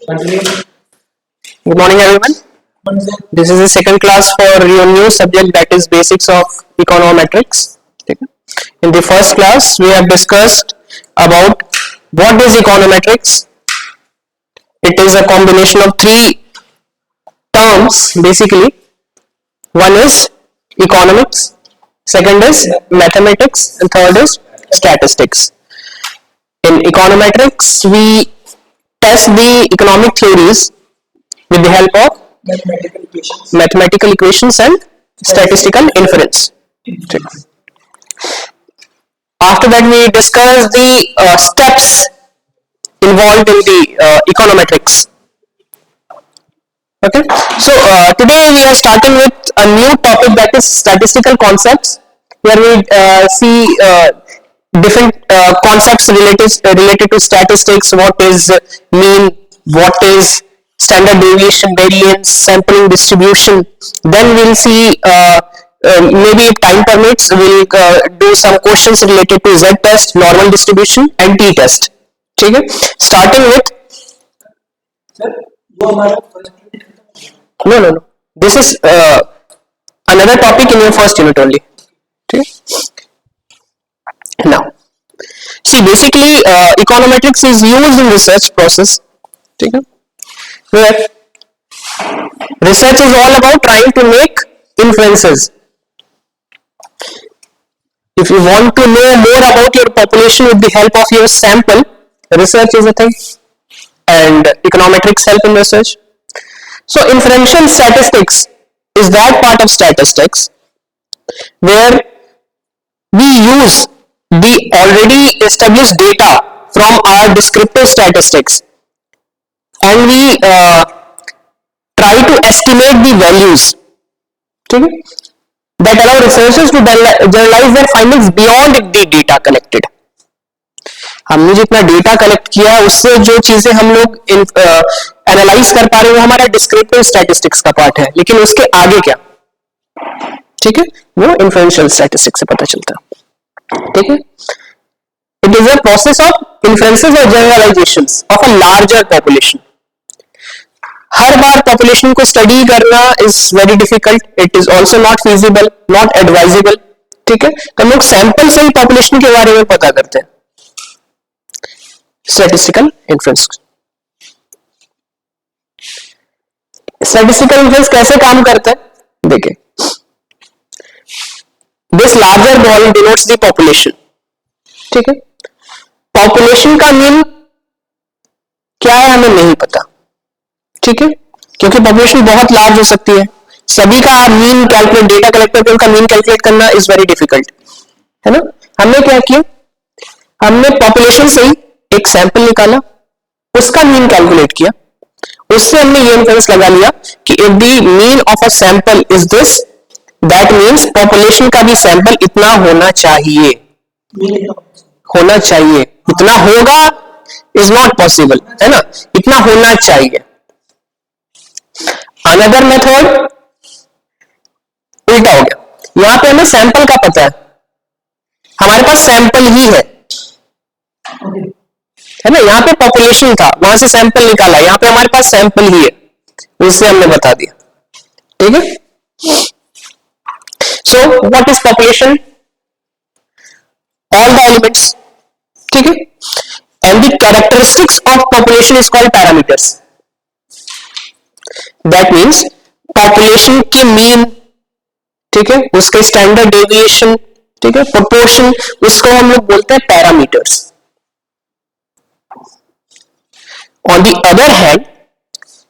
Good morning, everyone. This is the second class for your new subject, that is basics of econometrics. In the first class, we have discussed about what is econometrics. It is a combination of three terms basically. One is economics, second is mathematics, and third is statistics. In econometrics, we test the economic theories with the help of mathematical equations and statistical inference. After that, we discuss the steps involved in the econometrics. Okay, so today we are starting with a new topic, that is statistical concepts, where we see different concepts related to statistics. What is mean, what is standard deviation, variance, sampling, distribution. Then we'll see maybe if time permits, we'll do some questions related to Z test, normal distribution, and T test. Okay, starting with no. This is another topic in your first unit only. Okay. Now, see, basically, econometrics is used in research process. Okay. Where research is all about trying to make inferences. If you want to know more about your population with the help of your sample, research is a thing, and econometrics help in research. So inferential statistics is that part of statistics where we use the already established data from our descriptive statistics, and we try to estimate the values, okay, that allow researchers to generalize their findings beyond the data collected. हमने जितना data collect किया उससे जो चीजें हम लोग analyse कर पा रहे हैं वो हमारा डिस्क्रिप्टिव स्टैटिस्टिक्स का पार्ट है, लेकिन उसके आगे क्या, ठीक है, वो इन्फ्रेंशियल स्टैटिस्टिक्स से पता चलता है. ठीक है, it is a process of inferences और generalisations of a larger population. हर बार पॉपुलेशन को स्टडी करना is very difficult. It is also not feasible, not advisable. ठीक है, तो हम लोग सैंपल से ही पॉपुलेशन के बारे में पता करते हैं. Statistical inference. स्टैटिस्टिकल इन्फ्रेंस कैसे काम करता है, देखिए. This larger ball denotes the population. ठीक है, पॉपुलेशन का मीन क्या है हमें नहीं पता. ठीक है, क्योंकि पॉपुलेशन बहुत लार्ज हो सकती है. सभी का मीन कैलकुलेट, डेटा कलेक्ट करके उनका मीन कैलकुलेट करना इज वेरी डिफिकल्ट, है ना. हमने क्या किया, हमने पॉपुलेशन से ही एक सैंपल निकाला, उसका मीन कैलकुलेट किया, उससे हमने ये इन्फरेंस लगा लिया कि if the mean of a sample is this, that means population का भी सैंपल इतना होना चाहिए. इतना होगा इज नॉट पॉसिबल, है ना, इतना होना चाहिए. अनदर मेथड उल्टा हो गया. यहां पे हमें सैंपल का पता है, हमारे पास सैंपल ही है ना. यहां पे पॉपुलेशन था, वहां से सैंपल निकाला, यहां पे हमारे पास सैंपल ही है, उससे हमने बता दिया. ठीक है, so what is population, all the elements. ठीक है, and the characteristics of population is called parameters. That means population की मीन, ठीक है, उसके स्टैंडर्ड डेविएशन, ठीक है, प्रोपोर्शन, उसको हम लोग बोलते हैं parameters. On the other hand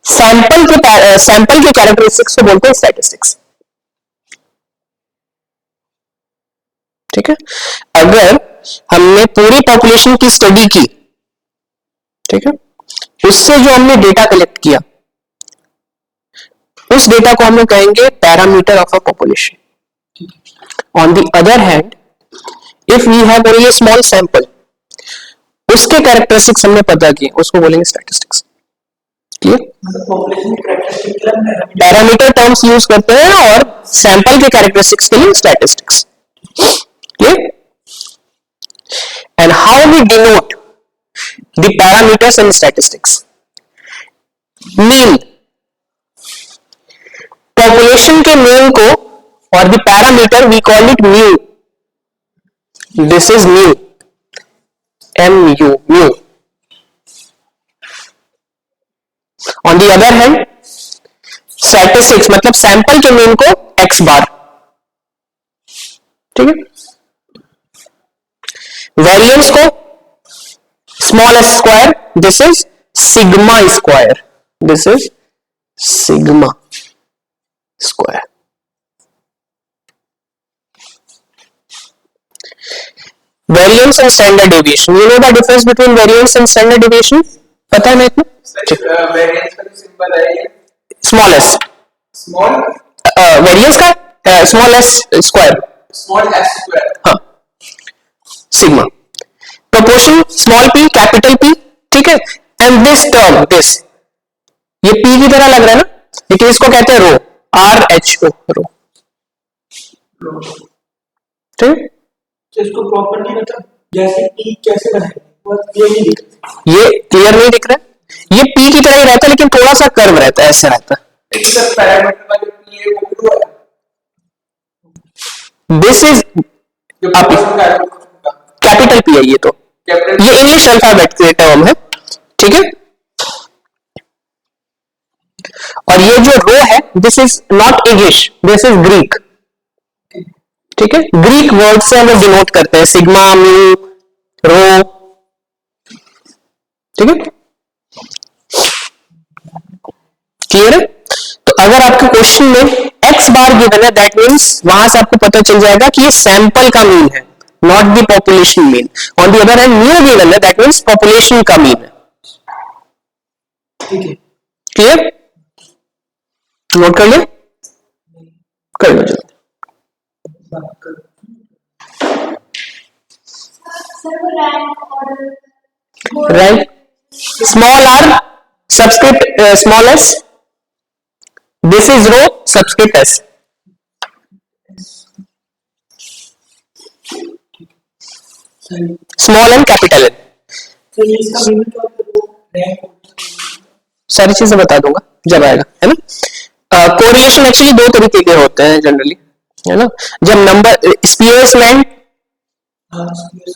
sample के कैरेक्टरिस्टिक्स को बोलते हैं स्टैटिस्टिक्स. ठीक है, अगर हमने पूरी पॉपुलेशन की स्टडी की, ठीक है, उससे जो हमने डेटा कलेक्ट किया, उस डेटा को हम लोग कहेंगे parameter of a population. On the other hand if we have only a small sample, उसके कैरेक्टरिस्टिक्स हमने पता किए, उसको बोलेंगे statistics. Clear, parameter terms use करते हैं और सैंपल के कैरेक्टरिस्टिक्स के लिए statistics. Clear, and how we denote the parameters and statistics. Mean, population के मीन को और the parameter we call it mu, this is mu, MU, mu. On the other hand statistics मतलब sample के mean को x bar, ठीक है. Variance को small S square, this is sigma square, this is sigma square. Variance and standard deviation, you know the difference between variance and standard deviation, पता है ना इतना? वेरिएंस का सिंबल है स्मॉल एस, स्मॉल, वेरिएंस का small S square, small S square, हाँ, sigma. Proportion small p capital P, ठीक है. एंड दिस टर्म, दिस ये p की तरह लग रहा है ना, लेकिन इसको कहते हैं रो, RHO, रो, ठीक. इसको प्रॉपर्टी मतलब जैसे p कैसे बनाएंगे वो ये नहीं दिख रहा, ये क्लियर नहीं दिख रहा है, ये p की तरह ही रहता है लेकिन थोड़ा सा कर्व रहता है, ऐसे रहता है. लेकिन सर पैरामीटर का जो p है वो क्यों है, दिस इज जो प्रोपोर्शन का कैपिटल P है, ये तो कैपिटल ये इंग्लिश अल्फाबेट के टर्म है, ठीक है. और ये जो रो है, this is not English, this is Greek, ठीक है. ग्रीक वर्ड से हम डिनोट करते हैं, सिग्मा, म्यू, रो, ठीक है. क्लियर है? तो अगर आपके क्वेश्चन में x बार गिवन है, दैट मीन्स वहां से आपको पता चल जाएगा कि ये सैंपल का मीन है, not the population mean. On the other hand mu given है, दैट मीन्स पॉपुलेशन का मीन है. ठीक है. क्लियर? नोट कर लिया? कर लो जल्दी. Rank small r subscript small s, this is row subscript s. Small n capital N. तो ये इसका मीनिंग क्या होता है, रैंक सारी चीजें बता दूंगा जब आएगा, है ना. कोरिलेशन एक्चुअली दो तरीके के होते हैं जनरली, है ना. जब नंबर स्पीयर्समैन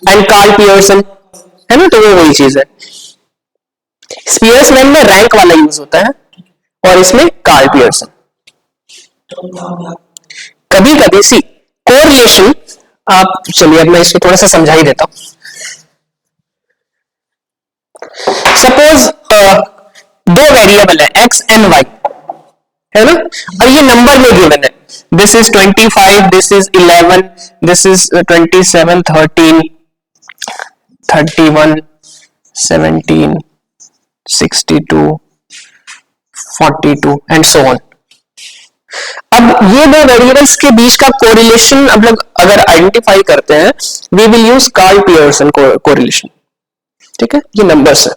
एंड कार्ल पियर्सन, है ना, तो वो वही चीज है. स्पीयर्समैन में रैंक वाला यूज होता है और इसमें कार्ल पियर्सन. कभी कभी सी कोरिलेशन, आप चलिए अब मैं इसको थोड़ा सा समझा ही देता हूं. सपोज दो वेरिएबल है x एंड y, है ना, और ये नंबर में गिवन है, this is 25, this is 11, this is 27, 13, 31, 17, 62, 42 and so on. अब ये दो वेरिएबल्स के बीच का कोरिलेशन अब लोग अगर आइडेंटिफाई करते हैं, we will use Karl Pearson correlation, ठीक है. ये नंबर्स है,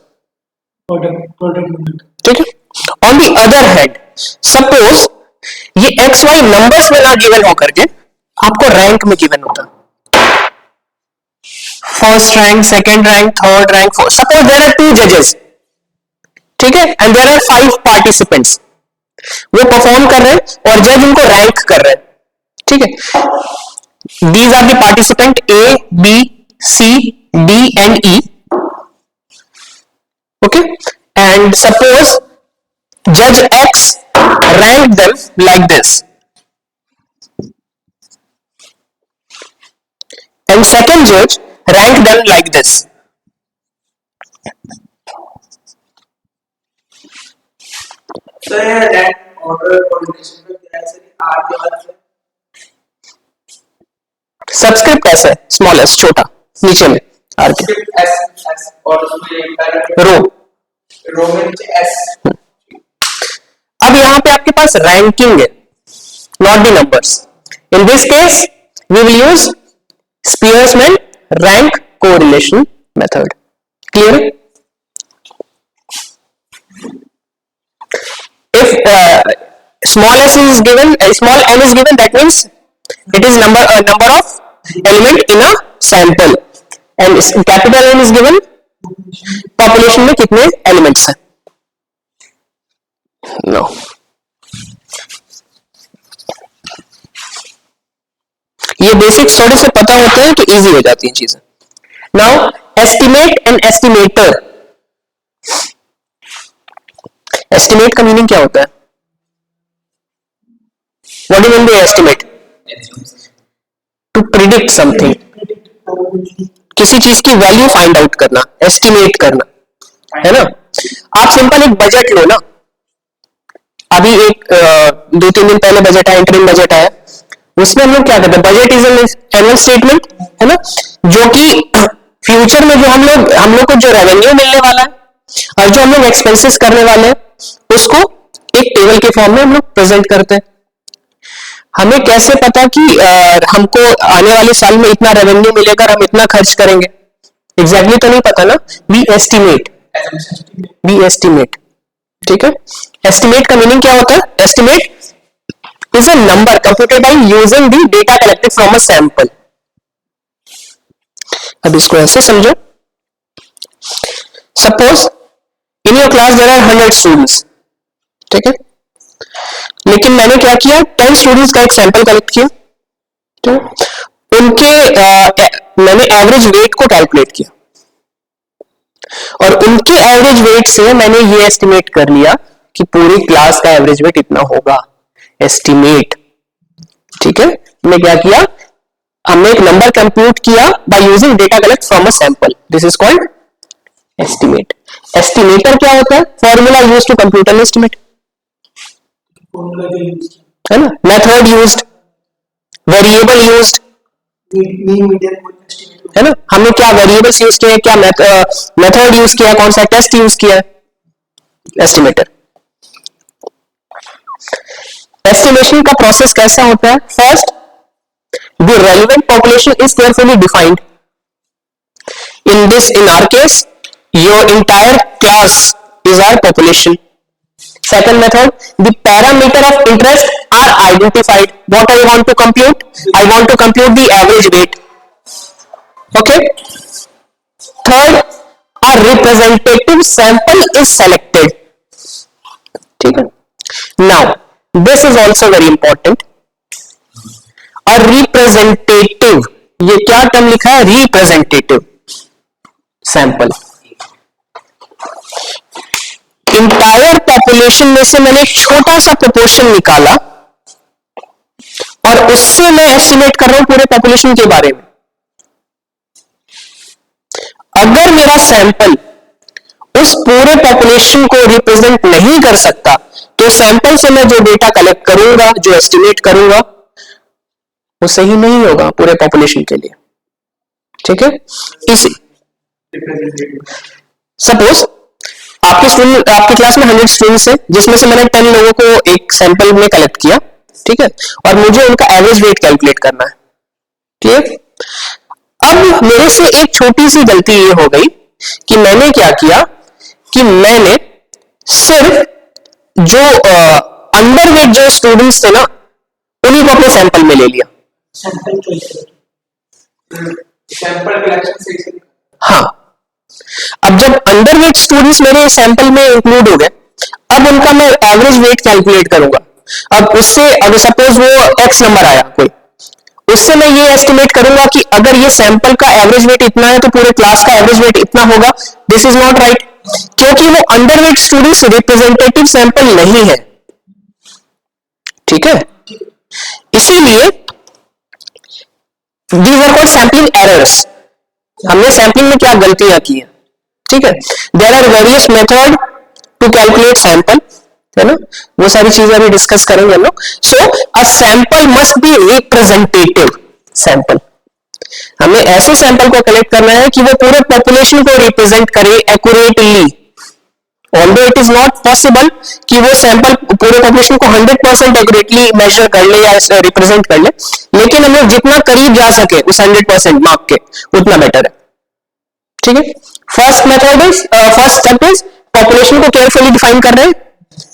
ठीक है. On the other hand suppose ये एक्स वाई नंबर्स में ना गिवन होकर के आपको रैंक में गिवन होता, first rank, second rank, third rank, fourth. Suppose there are 2 जजेस, ठीक है, एंड देयर आर 5 पार्टिसिपेंट्स. वो परफॉर्म कर रहे हैं और जज उनको रैंक कर रहे हैं, ठीक है. These are the participant A, B, C, D and E. Okay, and suppose judge X ranked them like this, and second judge ranked them like this. Sir ये रैंक ऑर्डर कोरिलेशन में क्या है sir, are के बाद से subscript कैसे है, small S, छोटा नीचे में आर के, एस एस और उसमें रो, रो में एस. अब यहां पे आपके पास रैंकिंग है, not the numbers. In this case we will use Spearman rank correlation method. Clear? If small s is given, small n is given, that means it is number of element in a sample, and capital N is given, population में कितने elements हैं. Basics थोड़े से पता होते हैं तो easy हो जाती हैं चीजें. Now estimate and estimator. Estimate का मीनिंग क्या होता है? What do mean by estimate? To predict something. किसी चीज की वैल्यू फाइंड आउट करना, एस्टिमेट करना, है ना. आप सिंपल एक बजट लो ना. अभी एक 2-3 दिन पहले बजट आया, इंटरिम बजट आया. उसमें हम लोग क्या करते हैं? Budget is an annual statement, है ना, जो कि फ्यूचर में जो हम लोग को जो रेवेन्यू मिलने वाला है और जो हम लोग एक्सपेंसेस करने वाले हैं उसको एक टेबल के फॉर्म में हम लोग प्रेजेंट करते हैं. हमें कैसे पता कि हमको आने वाले साल में इतना रेवेन्यू मिलेगा और हम इतना खर्च करेंगे? एग्जैक्टली तो नहीं पता ना. We estimate. ठीक है. एस्टिमेट का मीनिंग क्या होता है? Estimate is a number computed by using the data collected from a sample. अब इसको ऐसे समझो. Suppose in your class there are 100 students. ठीक है. लेकिन मैंने क्या किया, 10 स्टूडेंट्स का एक सैंपल कलेक्ट किया. तो उनके मैंने एवरेज वेट को कैलकुलेट किया और उनके एवरेज वेट से मैंने ये एस्टिमेट कर लिया कि पूरी क्लास का एवरेज वेट इतना होगा. एस्टिमेट. ठीक है. मैं क्या किया, हमने एक नंबर कंप्यूट किया by using data collect from a sample. This is called estimate. Estimator क्या होता है? Formula use to compute an estimate, है ना. मेथड यूज्ड, वेरिएबल यूज्ड, है ना. हमने क्या वेरिएबल्स यूज किए, क्या मेथड यूज किया, कौन सा टेस्ट यूज किया? एस्टिमेटर. एस्टिमेशन का प्रोसेस कैसा होता है? First, the relevant population is carefully defined. in our case your entire class is our population. Second method, the parameter of interest are identified. What I want to compute? I want to compute the average weight. Okay. Third, a representative sample is selected. ठीक है. Now this is also very important. A representative, ये क्या term लिखा है? representative sample. Entire population में से मैंने एक छोटा सा प्रोपोर्शन निकाला और उससे मैं एस्टिमेट कर रहा हूं पूरे पॉपुलेशन के बारे में. अगर मेरा सैंपल उस पूरे पॉपुलेशन को रिप्रेजेंट नहीं कर सकता तो सैंपल से मैं जो डेटा कलेक्ट करूंगा, जो एस्टिमेट करूंगा, वो सही नहीं होगा पूरे पॉपुलेशन के लिए. ठीक है. इसी सपोज आपकी क्लास में 100 स्टूडेंट्स है जिसमें से मैंने 10 लोगों को एक सैंपल में कलेक्ट किया. ठीक है. और मुझे उनका एवरेज वेट कैलकुलेट करना है. ठीक है. अब मेरे से एक छोटी सी गलती ये हो गई कि मैंने क्या किया कि मैंने सिर्फ जो अंडरवेट जो स्टूडेंट्स थे ना उन्हीं को अपने सैंपल में ले लिया. सैंपल कलेक्शन से. हाँ. अब जब अंडरवेट स्टूडेंट्स मेरे सैंपल में इंक्लूड हो गए, अब उनका मैं एवरेज वेट कैलकुलेट करूंगा. अब उससे अगर सपोज वो एक्स नंबर आया कोई, उससे मैं ये एस्टिमेट करूंगा कि अगर ये सैंपल का एवरेज वेट इतना है तो पूरे क्लास का एवरेज वेट इतना होगा. दिस इज नॉट राइट, क्योंकि वो अंडरवेट स्टूडेंट्स रिप्रेजेंटेटिव सैंपल नहीं है. ठीक है. इसीलिए these are called sampling errors. हमने सैंपलिंग में क्या गलतियां की है. ठीक है. There are various method to calculate sample, है ना. वो सारी चीजें अभी डिस्कस करेंगे हम लोग. So a sample must be representative sample. हमें ऐसे सैंपल को कलेक्ट करना है कि वो पूरे पॉपुलेशन को रिप्रेजेंट करे accurately. Although it is not possible कि वो सैंपल पूरे पॉपुलेशन को 100% एक्यूरेटली मेजर कर ले या रिप्रेजेंट कर ले, लेकिन हम लोग जितना करीब जा सके उस 100% मार्क के उतना बेटर है. ठीक है. फर्स्ट स्टेप इज पॉपुलेशन को केयरफुली डिफाइन कर रहे हैं.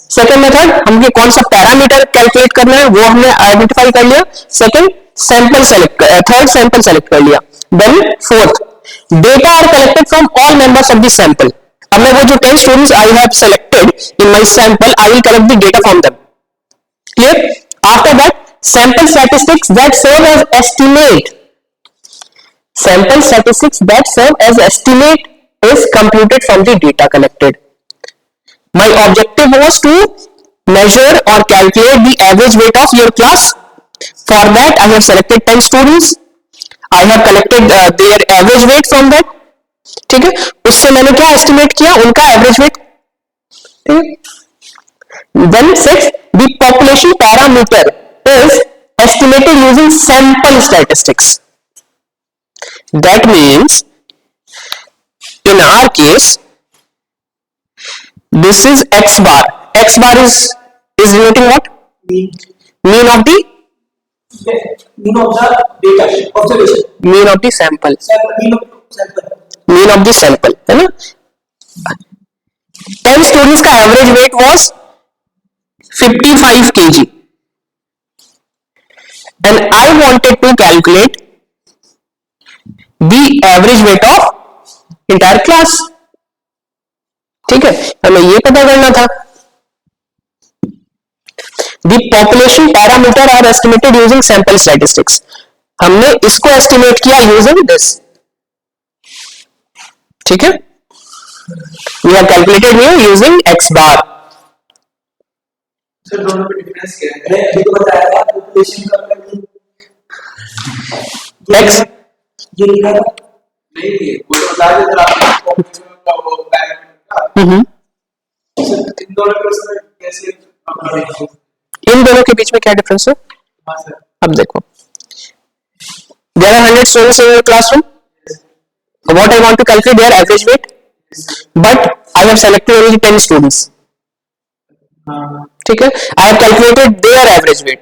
सेकेंड मेथड, हमें कौन सा पैरामीटर कैलकुलेट करना है वो हमने आइडेंटिफाई कर लिया. Second, sample select, third sample select कर लिया. Then fourth, data are collected from all members of the sample. अब मैं वो जो 10 students I have selected in my sample, I will collect the data from them. Clear. After that, sample statistics that serve as estimate Sample statistics that serve as estimate is computed from the data collected. My objective was to measure or calculate the average weight of your class. For that, I have selected 10 students. I have collected their average weight from that. ठीक है, उससे मैंने क्या estimate किया, उनका average weight. ठीक है. Then six, the population parameter is estimated using sample statistics. That means, in our case, this is x bar. X bar is denoting what? Mean of the data observation. Mean of the sample. Mean of sample. है ना? 10 students का average weight was 55 kg, and I wanted to calculate the average weight of entire class. ठीक है, हमें ये पता करना था. The population parameter are estimated using sample statistics. हमने इसको estimate किया using this. ठीक है, we have calculated here using x bar. Sir दोनों में डिफरेंस क्या है? अभी तो बताया था पॉपुलेशन का x ये लिखा था नहीं, वो तो बता देता आपको पॉपुलेशन का वो पैरामीटर का. सर इन दोनों के उसमें कैसे आप इन दोनों के बीच में क्या डिफरेंस है? हाँ सर. अब देखो, there are 100 students in your classroom. What I want to calculate their average weight, but I have selected only 10 students. ठीक है, I have calculated their average weight.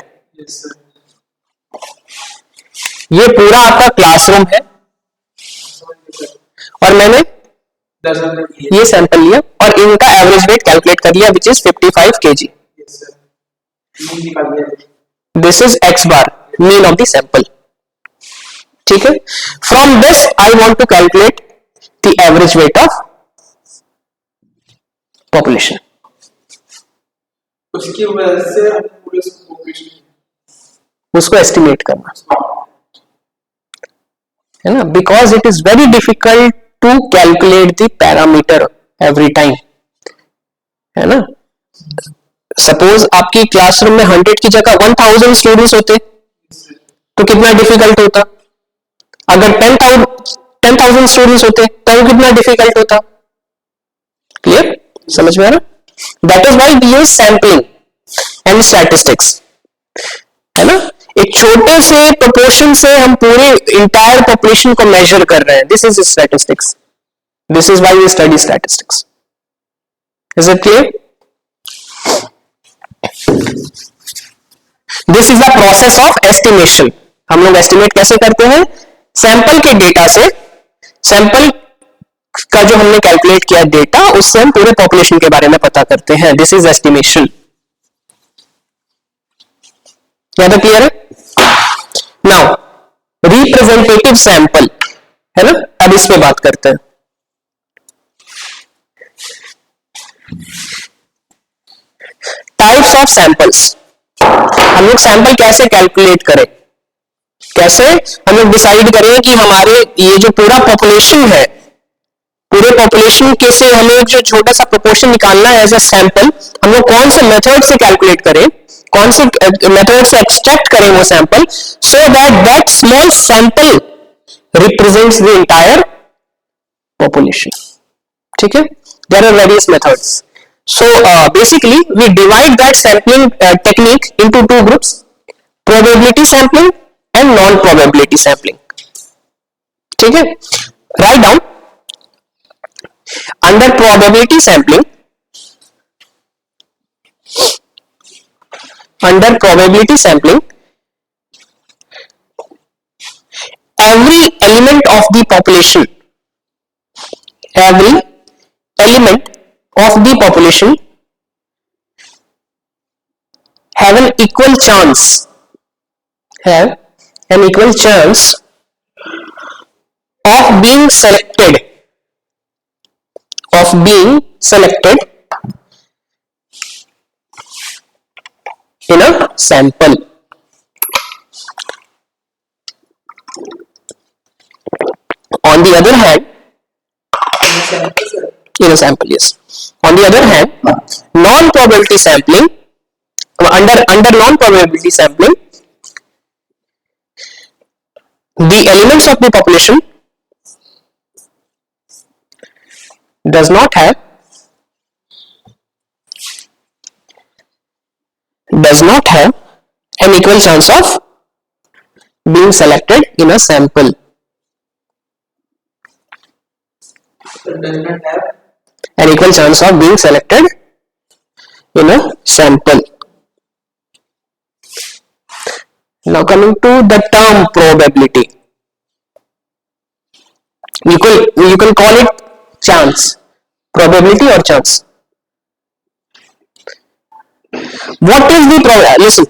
ये पूरा आपका क्लासरूम है और मैंने ये सैंपल लिया और इनका एवरेज वेट कैलकुलेट कर लिया, which is 55 kg. This is x bar, mean of the sample. ठीक है, from this I want to calculate the average weight of population. उसकी वजह से हम पूरे पॉपुलेशन उसको एस्टिमेट करना है ना, because it is very difficult to calculate the parameter every time, है ना. सपोज आपकी क्लासरूम में 100 की जगह 1000 स्टूडेंट्स होते तो कितना डिफिकल्ट होता. अगर 10,000 स्टूडेंट्स होते तो कितना डिफिकल्ट होता. क्लियर, समझ में आ रहा. That is why we use sampling and statistics, है ना. एक छोटे से प्रोपोर्शन से हम पूरे इंटायर पॉपुलेशन को मेजर कर रहे हैं. This is statistics. This is why we study statistics. Is it clear? This is the process of estimation. हम लोग एस्टिमेट कैसे करते हैं? सैंपल के डेटा से, सैंपल का जो हमने कैलकुलेट किया डेटा, उससे हम पूरे पॉपुलेशन के बारे में पता करते हैं. This is estimation. ज्यादा क्लियर है? नाउ रिप्रेजेंटेटिव सैंपल, है ना. अब इस पे बात करते हैं. Types of samples. हम लोग सैंपल कैसे कैलकुलेट करें, कैसे हम लोग डिसाइड करें कि हमारे ये जो पूरा पॉपुलेशन है, पूरे पॉपुलेशन के से हमें जो छोटा सा प्रोपोर्शन निकालना है एज अ सैंपल, हम लोग कौन से मेथड से कैलकुलेट करें, कौन से मेथड से एक्सट्रैक्ट करें वो sample, so that small sample represents the entire population. ठीक है, there are various methods. So basically we divide that sampling technique into two groups: probability sampling and non-probability sampling. ठीक है, write down. Under probability sampling, every element of the population have an equal chance of being selected in a sample. On the other hand, in a sample, yes. On the other hand, non-probability sampling, under non-probability sampling, the elements of the population does not have an equal chance of being selected in a sample. does not have An equal chance of being selected in a sample. Now coming to the term probability, you can call it chance, probability or chance. What is the listen,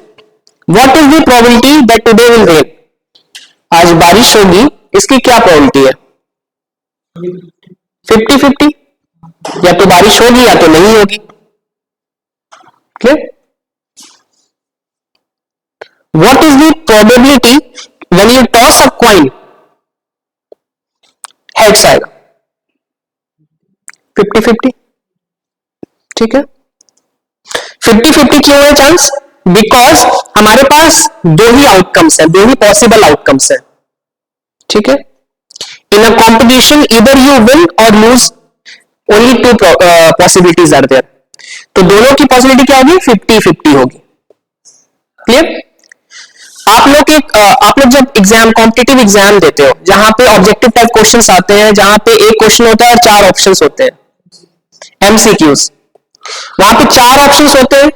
what is the probability that today will rain? आज बारिश होगी, इसकी क्या probability है? 50-50, या तो बारिश होगी या तो नहीं होगी. Clear? What is the probability when you toss a coin? Heads आएगा, 50-50. ठीक है, 50-50 क्यों है चांस? बिकॉज हमारे पास दो ही आउटकम्स है, दो ही पॉसिबल आउटकम्स है. ठीक है, इन अ कॉम्पिटिशन इधर यू विन और lose, only two possibilities are there. तो दोनों की पॉसिबिलिटी क्या होगी? 50-50 होगी. क्लियर? आप लोग जब एग्जाम, कॉम्पिटिटिव एग्जाम देते हो, जहां पे ऑब्जेक्टिव टाइप क्वेश्चंस आते हैं, जहां पे एक क्वेश्चन होता है और 4 ऑप्शंस होते हैं, एमसीक्यूज, वहां पे 4 ऑप्शंस होते हैं.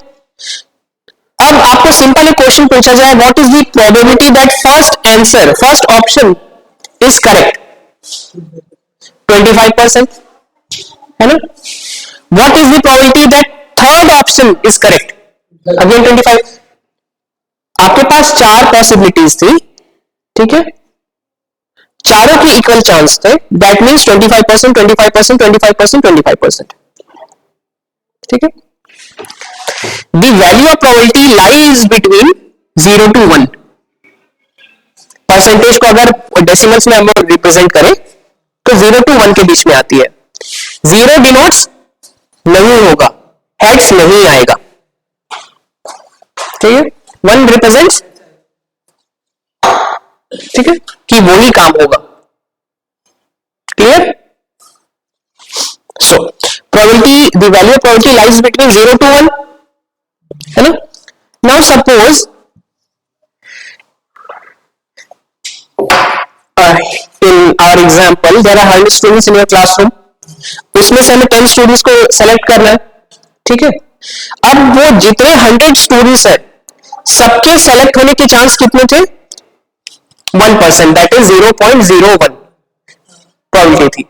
अब आपको सिंपल एक क्वेश्चन पूछा जाए, what is the probability that first answer, first option is correct? 25%, है ना? What is the probability that third option is correct? Again 25. आपके पास 4 पॉसिबिलिटीज थी. ठीक है, चारों के इक्वल चांस थे. That means 25%, 25%, 25%, 25%. ठीक है, the value of probability lies between 0 to 1. Percentage को अगर डेसिमल्स में हम रिप्रेजेंट करें तो 0 to 1 के बीच में आती है. 0 डिनोट्स नहीं होगा, हेड्स नहीं आएगा. ठीक है, 1 रिप्रेजेंट्स, ठीक है, कि वो ही काम होगा. Clear? So probability, the value of probability lies between 0 to 1, है ना? Now suppose in our example there are 100 students in your classroom. उसमें से हमें 10 स्टूडेंट्स को सेलेक्ट करना है. ठीक है, अब वो जितने 100 स्टूडेंट्स है, सबके सेलेक्ट होने के चांस कितने थे? 1%, दैट इज 0.01 प्रोबेबिलिटी थी.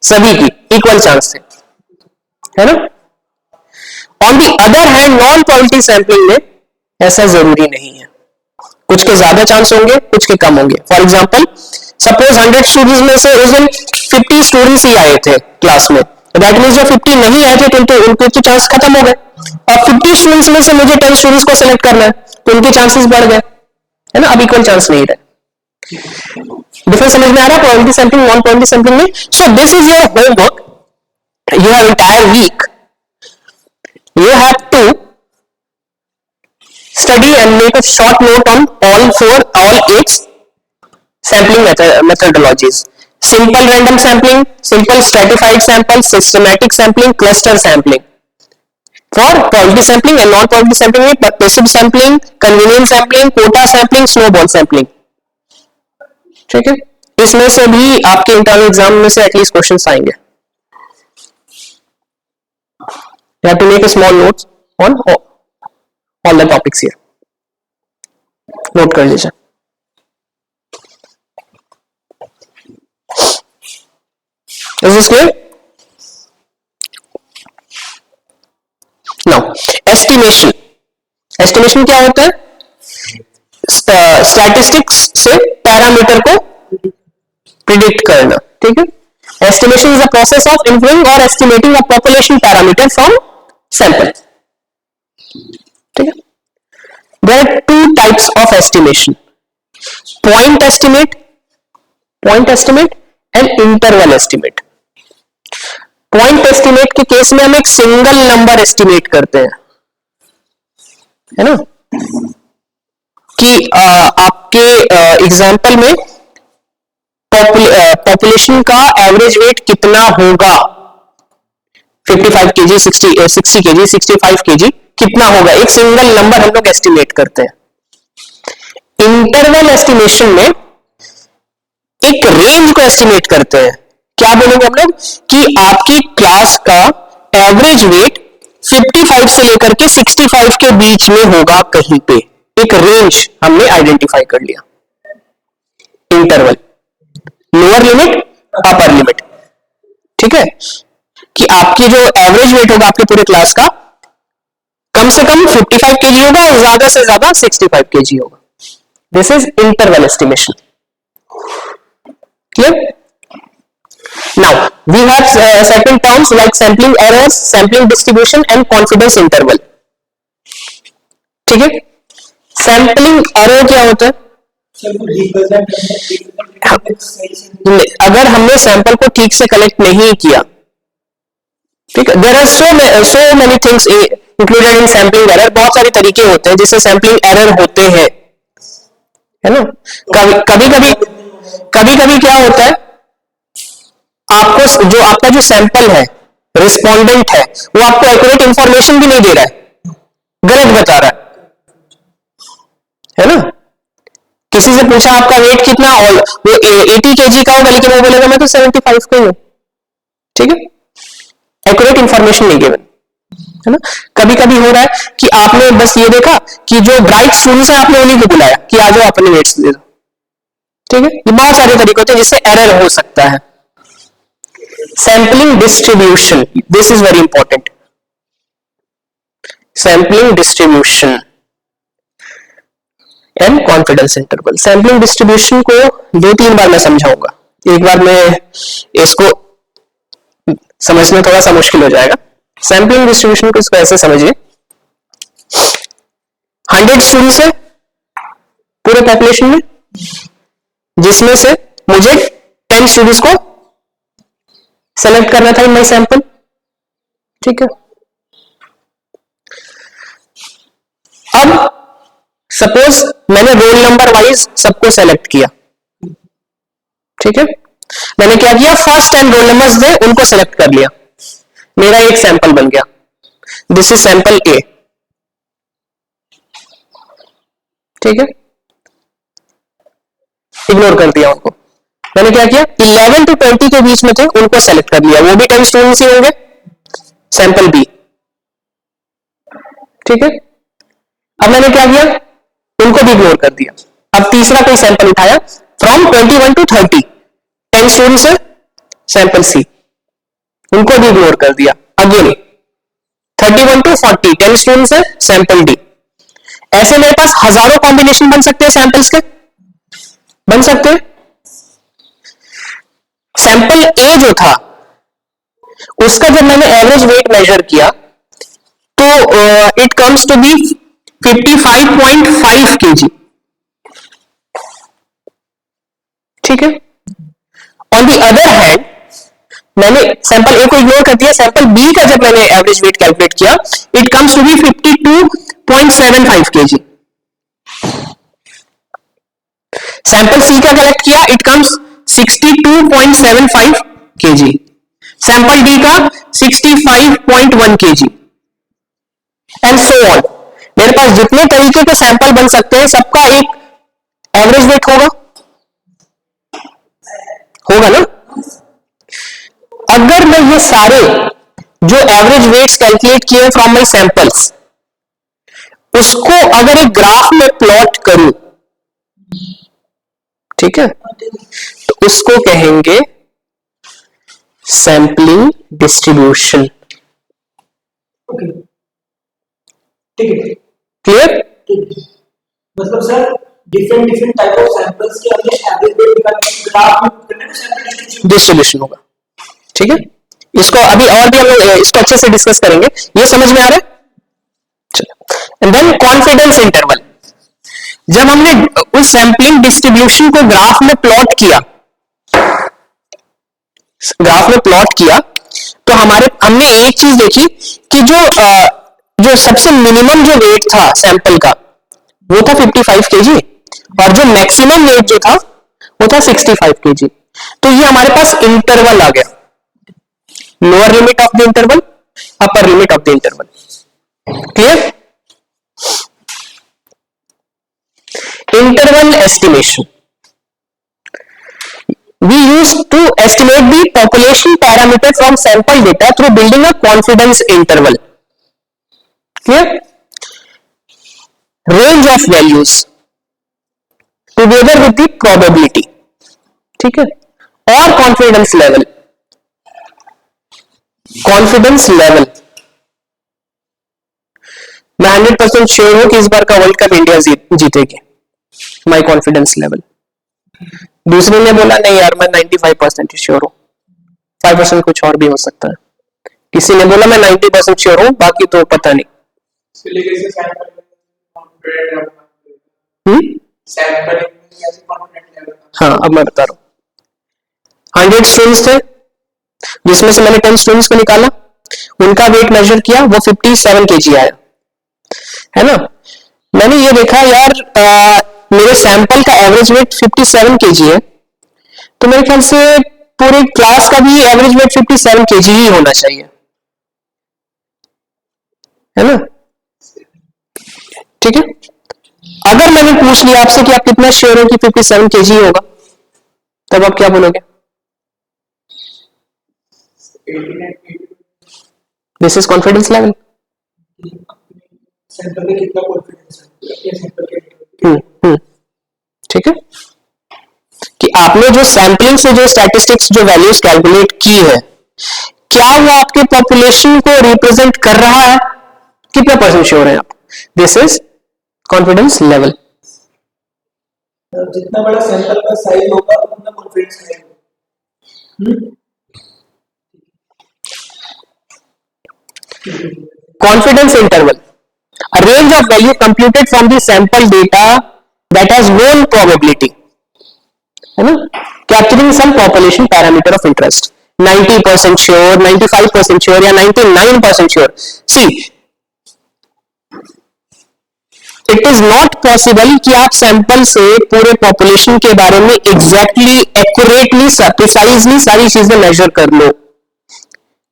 सभी की इक्वल चांस थे, है ना? On the other hand non probability sampling में ऐसा जरूरी नहीं है. कुछ के ज्यादा चांस होंगे, कुछ के कम होंगे. फॉर एग्जांपल, सपोज 100 स्टूडेंट्स में से उस दिन 50 स्टूडेंट्स ही आए थे क्लास में, दैट मीन्स जो 50 नहीं आए थे तो उनके तो चांस खत्म हो गए. और 50 स्टूडेंट्स में से मुझे 10 स्टूडेंट्स को सेलेक्ट करना है, तो उनके चांसेस बढ़ गए, है ना? अब इक्वल चांस नहीं रहे. डिफरेंस समझ में आ रहा है probability sampling, non probability sampling में? So this is your homework. You have entire week. You have to study and make a short note on all 8 sampling methodologies. Simple random sampling, simple stratified sample, systematic sampling, cluster sampling. For probability sampling and non-probability sampling में passive sampling, convenience sampling, quota sampling, snowball sampling. ठीक है, इसमें से भी आपके internal exam में से at least questions आएंगे. You have to make a small notes on all the topics here. Note कर लीजिए. Is this clear? Now, estimation. Estimation क्या होता है? Statistics से पैरामीटर को प्रिडिक्ट करना. ठीक है, estimation is the process of inferring or estimating a population parameter from sample. ठीक है, there are 2 types of estimation: point estimate and interval estimate. Point estimate के केस में हम एक सिंगल नंबर एस्टिमेट करते हैं, है ना, कि आपके एग्जाम्पल में पॉपुलेशन का एवरेज वेट कितना होगा, 55 केजी, 60 केजी, 65 केजी कितना होगा, एक सिंगल नंबर हम लोग एस्टिमेट करते हैं। इंटरवल एस्टिमेशन में एक रेंज को एस्टिमेट करते हैं। क्या बोलेंगे हम लोग कि आपकी क्लास का एवरेज वेट 55 से लेकर के 65 के बीच में होगा कहीं पे, एक रेंज हमने आइडेंटिफाई कर लिया। Interval, lower limit, upper limit, ठीक है, कि आपकी जो एवरेज वेट होगा आपके पूरे क्लास का कम से कम 55 केजी होगा और ज्यादा से ज्यादा 65 केजी होगा। This is interval estimation. Clear? Now we have certain terms like sampling errors, sampling distribution and confidence interval. ठीक है, सैंपलिंग एरर क्या होता है? अगर हमने सैंपल को ठीक से कलेक्ट नहीं किया, ठीक है, there are so many things included in sampling error. बहुत सारे तरीके होते हैं जिससे सैंपलिंग एरर होते हैं, है ना। कभी कभी क्या होता है, आपको जो आपका जो सैंपल है, रिस्पोंडेंट है, वो आपको एक्यूरेट इंफॉर्मेशन भी नहीं दे रहा है, गलत बता रहा है ना। किसी से पूछा आपका वेट कितना, और वो 80 केजी का होगा लेकिन वो बोलेगा मैं तो 75 का ही हूं, ठीक है, एक्यूरेट इंफॉर्मेशन नहीं गिवन, है ना। कभी कभी हो रहा है कि आपने बस ये देखा कि जो ब्राइट स्टूडेंट्स है आपने उन्हीं को बुलाया कि आ जाओ अपने वेट्स दे दो, ठीक है। ये बहुत सारे तरीके होते हैं जिससे एरर हो सकता है। Sampling distribution, this is very important. Sampling distribution and confidence interval. Sampling distribution को 2-3 बार मैं समझाऊंगा, एक बार में इसको समझना थोड़ा सा मुश्किल हो जाएगा। सैंपलिंग डिस्ट्रीब्यूशन को इसको ऐसे समझिए, 100 स्टूडेंट्स है पूरे पॉपुलेशन में, जिसमें से मुझे 10 स्टूडेंट्स को सेलेक्ट करना था इन माय सैंपल, ठीक है। अब सपोज मैंने रोल नंबर वाइज सबको सेलेक्ट किया, ठीक है। मैंने क्या किया, फर्स्ट 10 रोल नंबर्स थे उनको सेलेक्ट कर लिया, मेरा एक सैंपल बन गया। दिस इज सैंपल ए, ठीक है, इग्नोर कर दिया उनको। मैंने क्या किया, 11 to 20 के बीच में थे उनको सेलेक्ट कर लिया, वो भी 10 स्टूडेंट्स ही होंगे, सैंपल बी, ठीक है। अब मैंने क्या किया, उनको भी इग्नोर कर दिया। अब तीसरा कोई सैंपल उठाया, फ्रॉम 21 to 30 10 स्टूडेंट्स है, सैंपल सी, उनको भी इग्नोर कर दिया। अगेन 31 to 40 10 स्टूडेंट्स है, सैंपल डी। ऐसे मेरे पास हजारों कॉम्बिनेशन बन सकते हैं सैंपल्स के, बन सकते हैं। सैंपल ए जो था उसका जब मैंने एवरेज वेट मेजर किया तो it comes to be 55.5 KG, ठीक है। ऑन द अदर हैंड मैंने सैंपल ए को इग्नोर कर दिया, सैंपल बी का जब मैंने एवरेज वेट कैलकुलेट किया it comes to be 52.75 KG. Sample C का कलेक्ट किया, it comes 62.75 KG. Sample D का 65.1 केजी एंड सो ऑन। मेरे पास जितने तरीके के सैंपल बन सकते हैं सबका एक एवरेज वेट होगा ना। अगर मैं ये सारे जो एवरेज वेट्स कैलकुलेट किए फ्रॉम माय सैंपल्स उसको अगर एक ग्राफ में प्लॉट करूं, ठीक है, तो उसको कहेंगे सैंपलिंग डिस्ट्रीब्यूशन। क्लियर? मतलब sir different type of samples के हमने एवरेज वेट निकालने के ग्राफ में करने से सैंपल डिस्ट्रीब्यूशन होगा, ठीक है। इसको अभी और भी हम लोग इसको अच्छे से डिस्कस करेंगे, ये समझ में आ रहा है। And then confidence interval. जब हमने उस सैंपलिंग डिस्ट्रीब्यूशन को ग्राफ में प्लॉट किया ग्राफ में प्लॉट किया तो हमने एक चीज देखी कि जो सबसे मिनिमम जो वेट था सैंपल का वो था 55 केजी और जो मैक्सिमम वेट जो था वो था 65 केजी। तो ये हमारे पास इंटरवल आ गया, lower limit of the interval, upper limit of the interval. Clear? Interval estimation, we used to estimate the population parameter from sample data through building a confidence interval. Clear? Range of values together with the probability, ठीक है, और confidence level, मैं 100% sure हूं कि इस बार का world cup India जीतेगी, my confidence level. दूसरे ने बोला नहीं यार मैं 95% श्योर हूं, 5% कुछ और भी हो सकता है। किसी ने बोला मैं 90% श्योर हूं, बाकी तो पता नहीं। हाँ, अब मैं बता रहा हूं। 100 स्टूडेंट्स थे जिसमें से मैंने 10 स्टूडेंट्स को निकाला, उनका वेट मेजर किया, वो 57 केजी आया, है ना। मैंने ये देखा यार मेरे सैंपल का एवरेज वेट 57 केजी है, तो मेरे ख्याल से पूरे क्लास का भी एवरेज वेट 57 केजी ही होना चाहिए, है ना। ठीक है, अगर मैंने पूछ लिया आपसे कि आप कितना श्योर हो कि 57 केजी होगा, तब आप क्या बोलोगे? This is confidence level. ठीक है, कि आपने जो सैंपलिंग से जो स्टैटिस्टिक्स जो वैल्यूज कैलकुलेट की है, क्या वो आपके पॉपुलेशन को रिप्रेजेंट कर रहा है? कितना परसेंट श्योर है आप? This is confidence level. जितना बड़ा सैंपल का साइज होगा उतना confidence level. Confidence interval, a range of value computed from the sample data that has known probability, है ना, capturing some population parameter of interest, 90% sure, 95% sure या 99% sure. See, it is not possible कि आप sample से पूरे population के बारे में एग्जैक्टली एक्यूरेटली प्रिसाइजली सारी चीजें मेजर कर लो,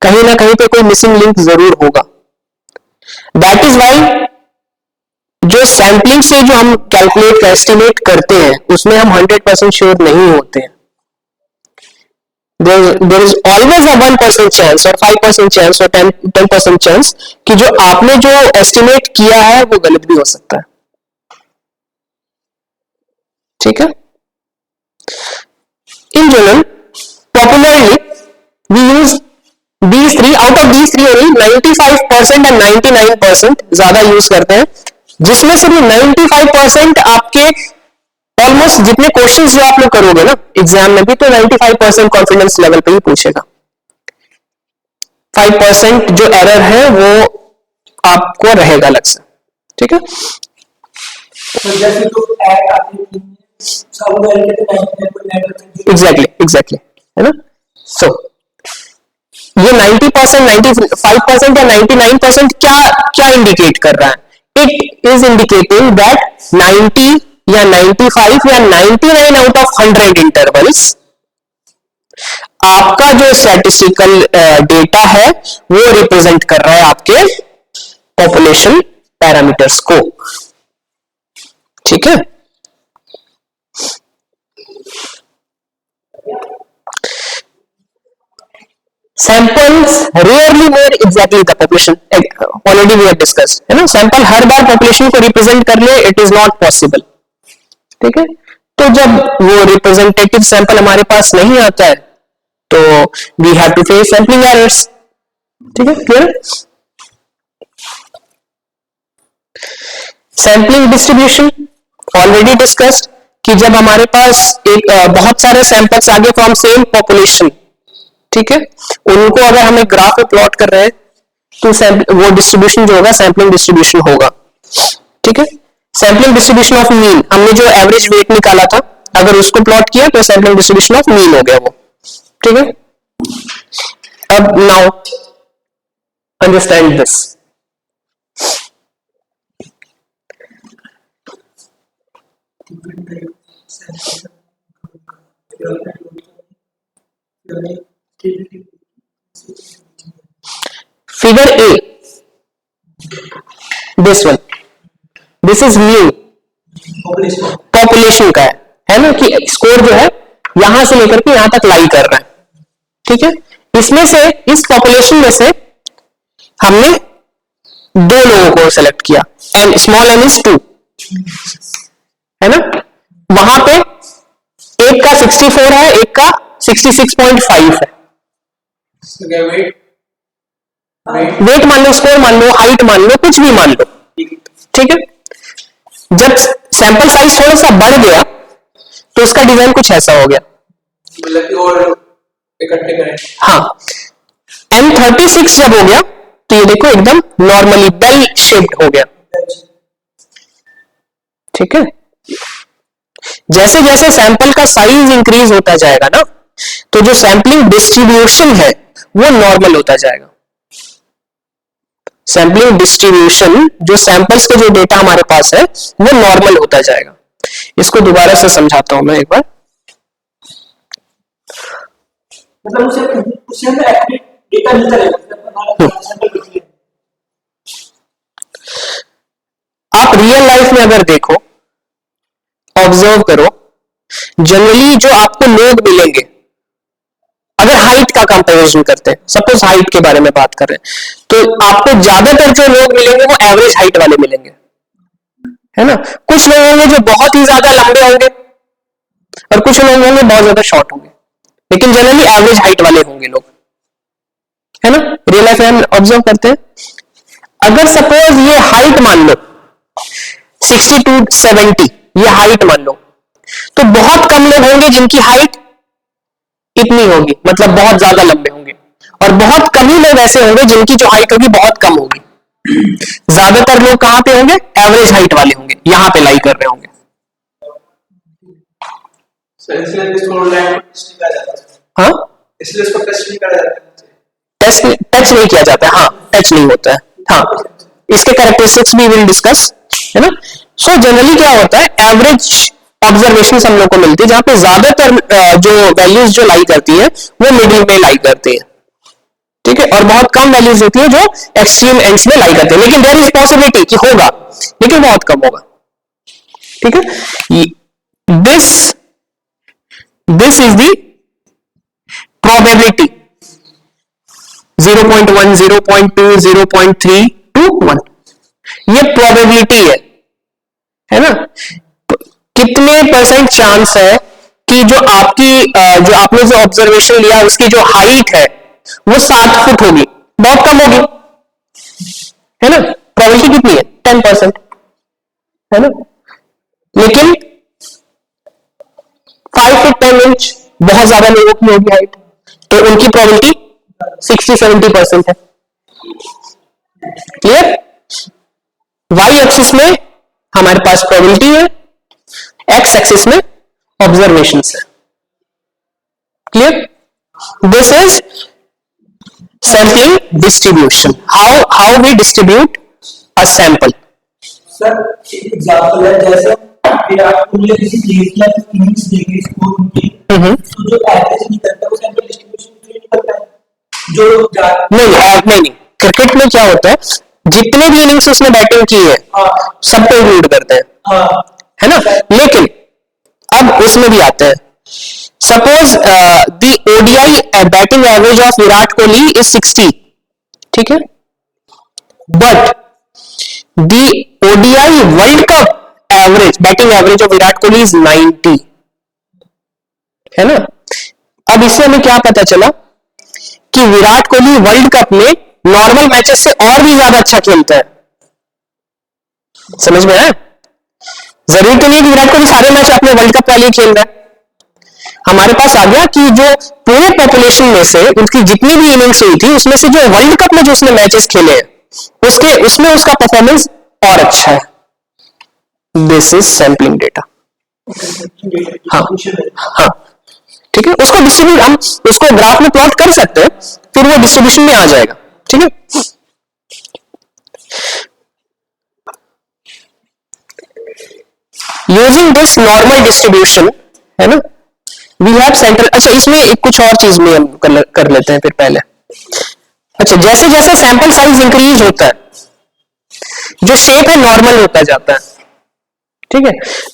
कहीं ना कहीं पे कोई मिसिंग लिंक जरूर होगा। दैट इज वाई जो सैंपलिंग से जो हम कैलकुलेट एस्टिमेट करते हैं उसमें हम 100% श्योर नहीं होते हैं। There is always a 1% chance और 5% चांस और 10% चांस कि जो आपने जो एस्टिमेट किया है वो गलत भी हो सकता है। ठीक है, in general popularly we use these three, out of these three only 95% and 99% ज्यादा यूज करते हैं, जिसमें से भी 95% आपके ऑलमोस्ट जितने क्वेश्चंस जो आप लोग करोगे ना एग्जाम में भी, तो 95% कॉन्फिडेंस लेवल पे ही पूछेगा। 5% जो एरर है वो आपको रहेगा अलग से। ठीक है, एग्जैक्टली, है ना। सो ये 90%, 95% या 99% क्या इंडिकेट कर रहा है? इट इज इंडिकेटिंग दैट 90 या 95 या 99 आउट ऑफ 100 इंटरवल्स आपका जो स्टैटिस्टिकल डेटा है वो रिप्रेजेंट कर रहा है आपके पॉपुलेशन पैरामीटर्स को। ठीक है, samples rarely mirror exactly the population, already we have discussed, है ना। सैंपल हर बार पॉपुलेशन को रिप्रेजेंट कर ले, इट इज नॉट पॉसिबल। ठीक है, तो जब वो रिप्रेजेंटेटिव सैंपल हमारे पास नहीं आता है तो we have to face sampling errors. ठीक है, clear. Sampling distribution already discussed कि जब हमारे पास एक बहुत सारे सैंपल्स आगे फ्रॉम सेम पॉपुलेशन, ठीक है, उनको अगर हम एक ग्राफ में प्लॉट कर रहे हैं तो वो डिस्ट्रीब्यूशन जो होगा सैंपलिंग डिस्ट्रीब्यूशन होगा। ठीक है, सैंपलिंग डिस्ट्रीब्यूशन ऑफ मीन, हमने जो एवरेज वेट निकाला था अगर उसको प्लॉट किया तो सैंपलिंग डिस्ट्रीब्यूशन ऑफ मीन हो गया वो। ठीक है, अब now understand this. Figure A, this one, this is new population का है ना, कि स्कोर जो है यहां से लेकर के यहां तक लाई कर रहा है. ठीक है, इसमें से इस पॉपुलेशन में से हमने दो लोगों को सेलेक्ट किया, एन स्मॉल एन इज 2, है ना. वहां पे एक का 64 है, एक का 66.5 है. वेट मान लो, स्कोर मान लो, हाइट मान लो, कुछ भी मान लो. ठीक है, जब सैंपल साइज थोड़ा सा बढ़ गया तो उसका डिजाइन कुछ ऐसा हो गया. और इकट्ठे करें. हाँ, M36 जब हो गया तो ये देखो एकदम नॉर्मली बेल शेप्ड हो गया. ठीक है, जैसे जैसे सैंपल का साइज इंक्रीज होता जाएगा ना, तो जो सैंपलिंग डिस्ट्रीब्यूशन है वो नॉर्मल होता जाएगा. सैंपलिंग डिस्ट्रीब्यूशन, जो सैंपल्स के जो डेटा हमारे पास है वो नॉर्मल होता जाएगा. इसको दोबारा से समझाता हूं मैं एक बार. मतलब उसे हमें एक्यूरेट डेटा मिलता रहेगा. आप रियल लाइफ में अगर देखो, ऑब्जर्व करो, जनरली जो आपको लोग मिलेंगे, अगर हाइट का कंपैरिजन करते हैं, सपोज हाइट के बारे में बात कर रहे हैं, तो आपको ज्यादातर जो लोग मिलेंगे वो एवरेज हाइट वाले मिलेंगे, है ना. कुछ लोग होंगे जो बहुत ही ज्यादा लंबे होंगे और कुछ लोग होंगे बहुत ज्यादा शॉर्ट होंगे, लेकिन जनरली एवरेज हाइट वाले होंगे लोग, है ना. रियल लाइफ में ऑब्जर्व करते हैं, अगर सपोज ये हाइट मान लो 60 to 70, ये हाइट मान लो, तो बहुत कम लोग होंगे जिनकी हाइट इतनी होगी, मतलब बहुत ज्यादा लंबे होंगे, और बहुत कम ही लोग ऐसे होंगे जिनकी जो हाइट होगी बहुत कम होगी. ज्यादातर लोग कहां पे होंगे, एवरेज हाइट वाले होंगे, यहां पे लाई कर रहे होंगे. हाँ, इसलिए इसको टेस्ट नहीं करा जाता. टच नहीं किया जाता है. हाँ, टच नहीं होता है. हाँ, इसके कैरेक्टरिस्टिक्स भी विल डिस्कस, है ना. सो जनरली क्या होता है, एवरेज ऑब्जर्वेशन हम लोग को मिलती है, जहां पे ज्यादातर जो वैल्यूज जो लाई करती है वो मिडिल में लाई करती है. ठीक है, और बहुत कम वैल्यूज होती है जो एक्सट्रीम एंड्स में लाई करते हैं, लेकिन देयर इज पॉसिबिलिटी कि होगा, लेकिन बहुत कम होगा. ठीक है, this is the probability 0.1, 0.2, 0.3 to 1. ये प्रोबेबिलिटी है ना. कितने परसेंट चांस है कि जो आपने जो ऑब्जर्वेशन लिया उसकी जो हाइट है वो 7 फुट होगी, बहुत कम होगी, है ना. प्रोबेबिलिटी कितनी है, 10%, है ना. लेकिन 5 फुट 10 इंच बहुत ज्यादा लोगों की होगी हाइट, तो उनकी प्रोबेबिलिटी 60-70% है. क्लियर. वाई एक्सिस में हमारे पास प्रोबेबिलिटी है, एक्स एक्सिस में ऑब्जर्वेशंस है. Clear. This is sampling distribution, how we distribute a sample. Sir एक एग्जांपल है, जैसे विराट कोहली किसी प्लेयर की आप इनिंग्स देख स्कोर उनकी, तो जो एवरेज निकलता है वो सैंपल डिस्ट्रीब्यूशन क्यों निकलता है. जो नहीं, क्रिकेट में क्या होता है, जितने भी इनिंग्स उसने बैटिंग की है सबको इंक्लूड करते हैं, है ना. लेकिन अब उसमें भी आते हैं, suppose the ODI batting average of Virat Kohli is 60. ठीक है, but the ODI world cup average, batting average of Virat Kohli is 90, है ना. अब इससे हमें क्या पता चला कि विराट कोहली वर्ल्ड कप में नॉर्मल मैचेस से और भी ज्यादा अच्छा खेलता है. समझ में आया. जरूरी तो नहीं कि विराट कोहली सारे मैच अपने वर्ल्ड कप वाले खेल रहा है. हमारे पास आ गया कि जो पूरे पॉपुलेशन में से उसकी जितनी भी इनिंग्स हुई थी उसमें से जो वर्ल्ड कप में जो उसने मैचेस खेले हैं उसमें उसका परफॉर्मेंस और अच्छा है. This is sampling data. हाँ, ठीक है, उसको डिस्ट्रीब्यूट, हम उसको ग्राफ में प्लॉट कर सकते हैं, फिर वो डिस्ट्रीब्यूशन में आ जाएगा, ठीक है। यूजिंग दिस नॉर्मल डिस्ट्रीब्यूशन, है ना, वी हैव सेंट्रल, अच्छा इसमें एक कुछ और चीज में हम कर लेते हैं फिर पहले। अच्छा, जैसे जैसे सैंपल साइज इंक्रीज होता है, जो शेप है नॉर्मल होता जाता है, ठीक है।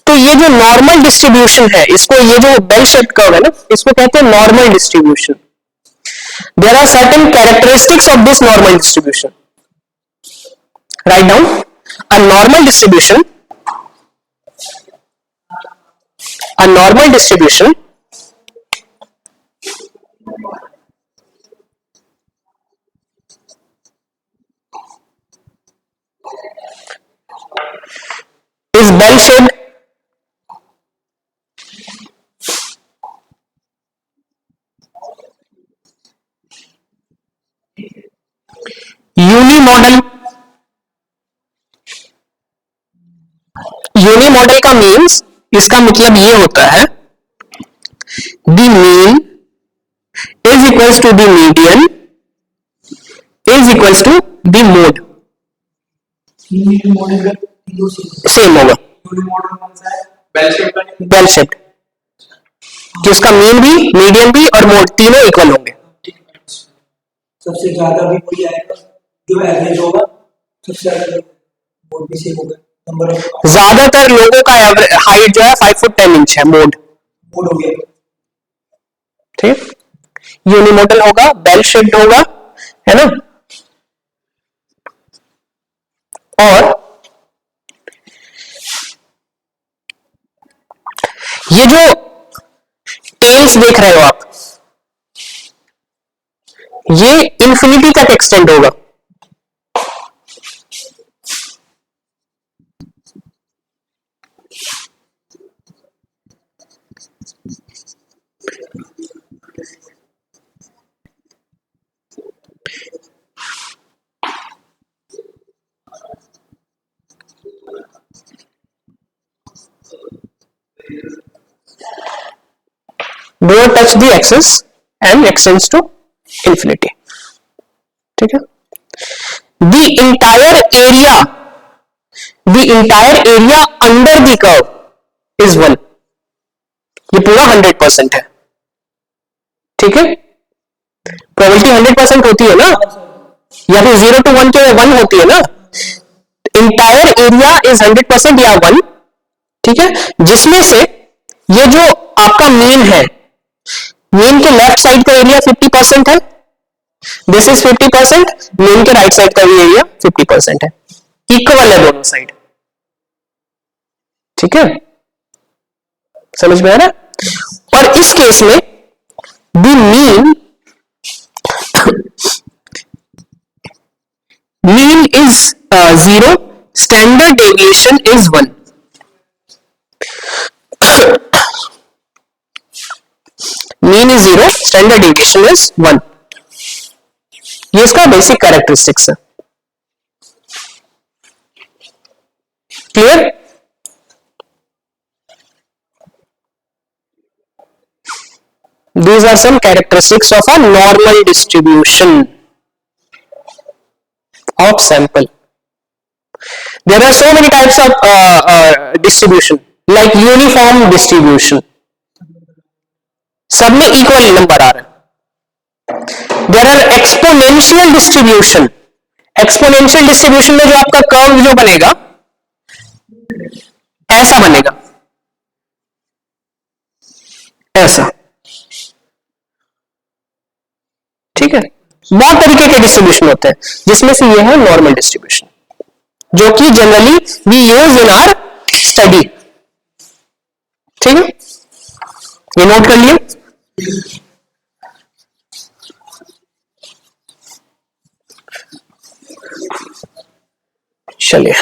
तो ये जो नॉर्मल डिस्ट्रीब्यूशन है, इसको, ये जो बेल शेप कर्व है ना, इसको कहते हैं normal distribution. There are certain characteristics of this normal distribution. Right down, a normal distribution, a normal distribution is bell shaped, unimodal। Unimodal का मीन्स, इसका मतलब ये होता है the mean is equals to the median is equals to the mode, same होगा। Bell shaped, जिसका mean भी, median भी और मोड तीनों इक्वल होंगे। सबसे ज्यादा भी वही आएगा जो एवरेज होगा, सबसे ज्यादा मोड भी सेम होगा। ज्यादातर लोगों का हाइट जो है 5 फुट 10 इंच है, मोड हो गया, ठीक। यूनिमोडल होगा, बेल शेप्ड होगा, है ना, और ये जो टेल्स देख रहे हो आप, ये इंफिनिटी तक एक्सटेंड होगा। Don't touch the axis and extends to infinity, ठीक है। The entire area under the curve is 1, ये पूरा 100% है, ठीक है। प्रोबेबिलिटी 100% होती है ना, या फिर 0 to 1 के 1 होती है ना। इंटायर एरिया इज 100% या 1, ठीक है, जिसमें से ये जो आपका मीन है, मीन के लेफ्ट साइड का एरिया 50% है, दिस इज 50%, मीन के राइट साइड का भी एरिया 50% है, इक्वल है दोनों साइड, ठीक है, समझ में आ रहा है। और इस केस में the mean is 0, standard deviation is 1। Mean is 0, standard deviation is 1, ये इसका बेसिक कैरेक्टरिस्टिक्स है। Clear? These are some characteristics of a normal distribution of sample. There are so many types of distribution, like uniform distribution. सब में equal number आ रहा है। There are exponential distribution. Exponential distribution में जो आपका curve जो बनेगा, ऐसा बनेगा, ऐसा, ठीक है। बहुत तरीके के डिस्ट्रीब्यूशन होते हैं, जिसमें से ये है नॉर्मल डिस्ट्रीब्यूशन, जो कि generally we use in our study, ठीक है। ये नोट कर लिए। चलिए,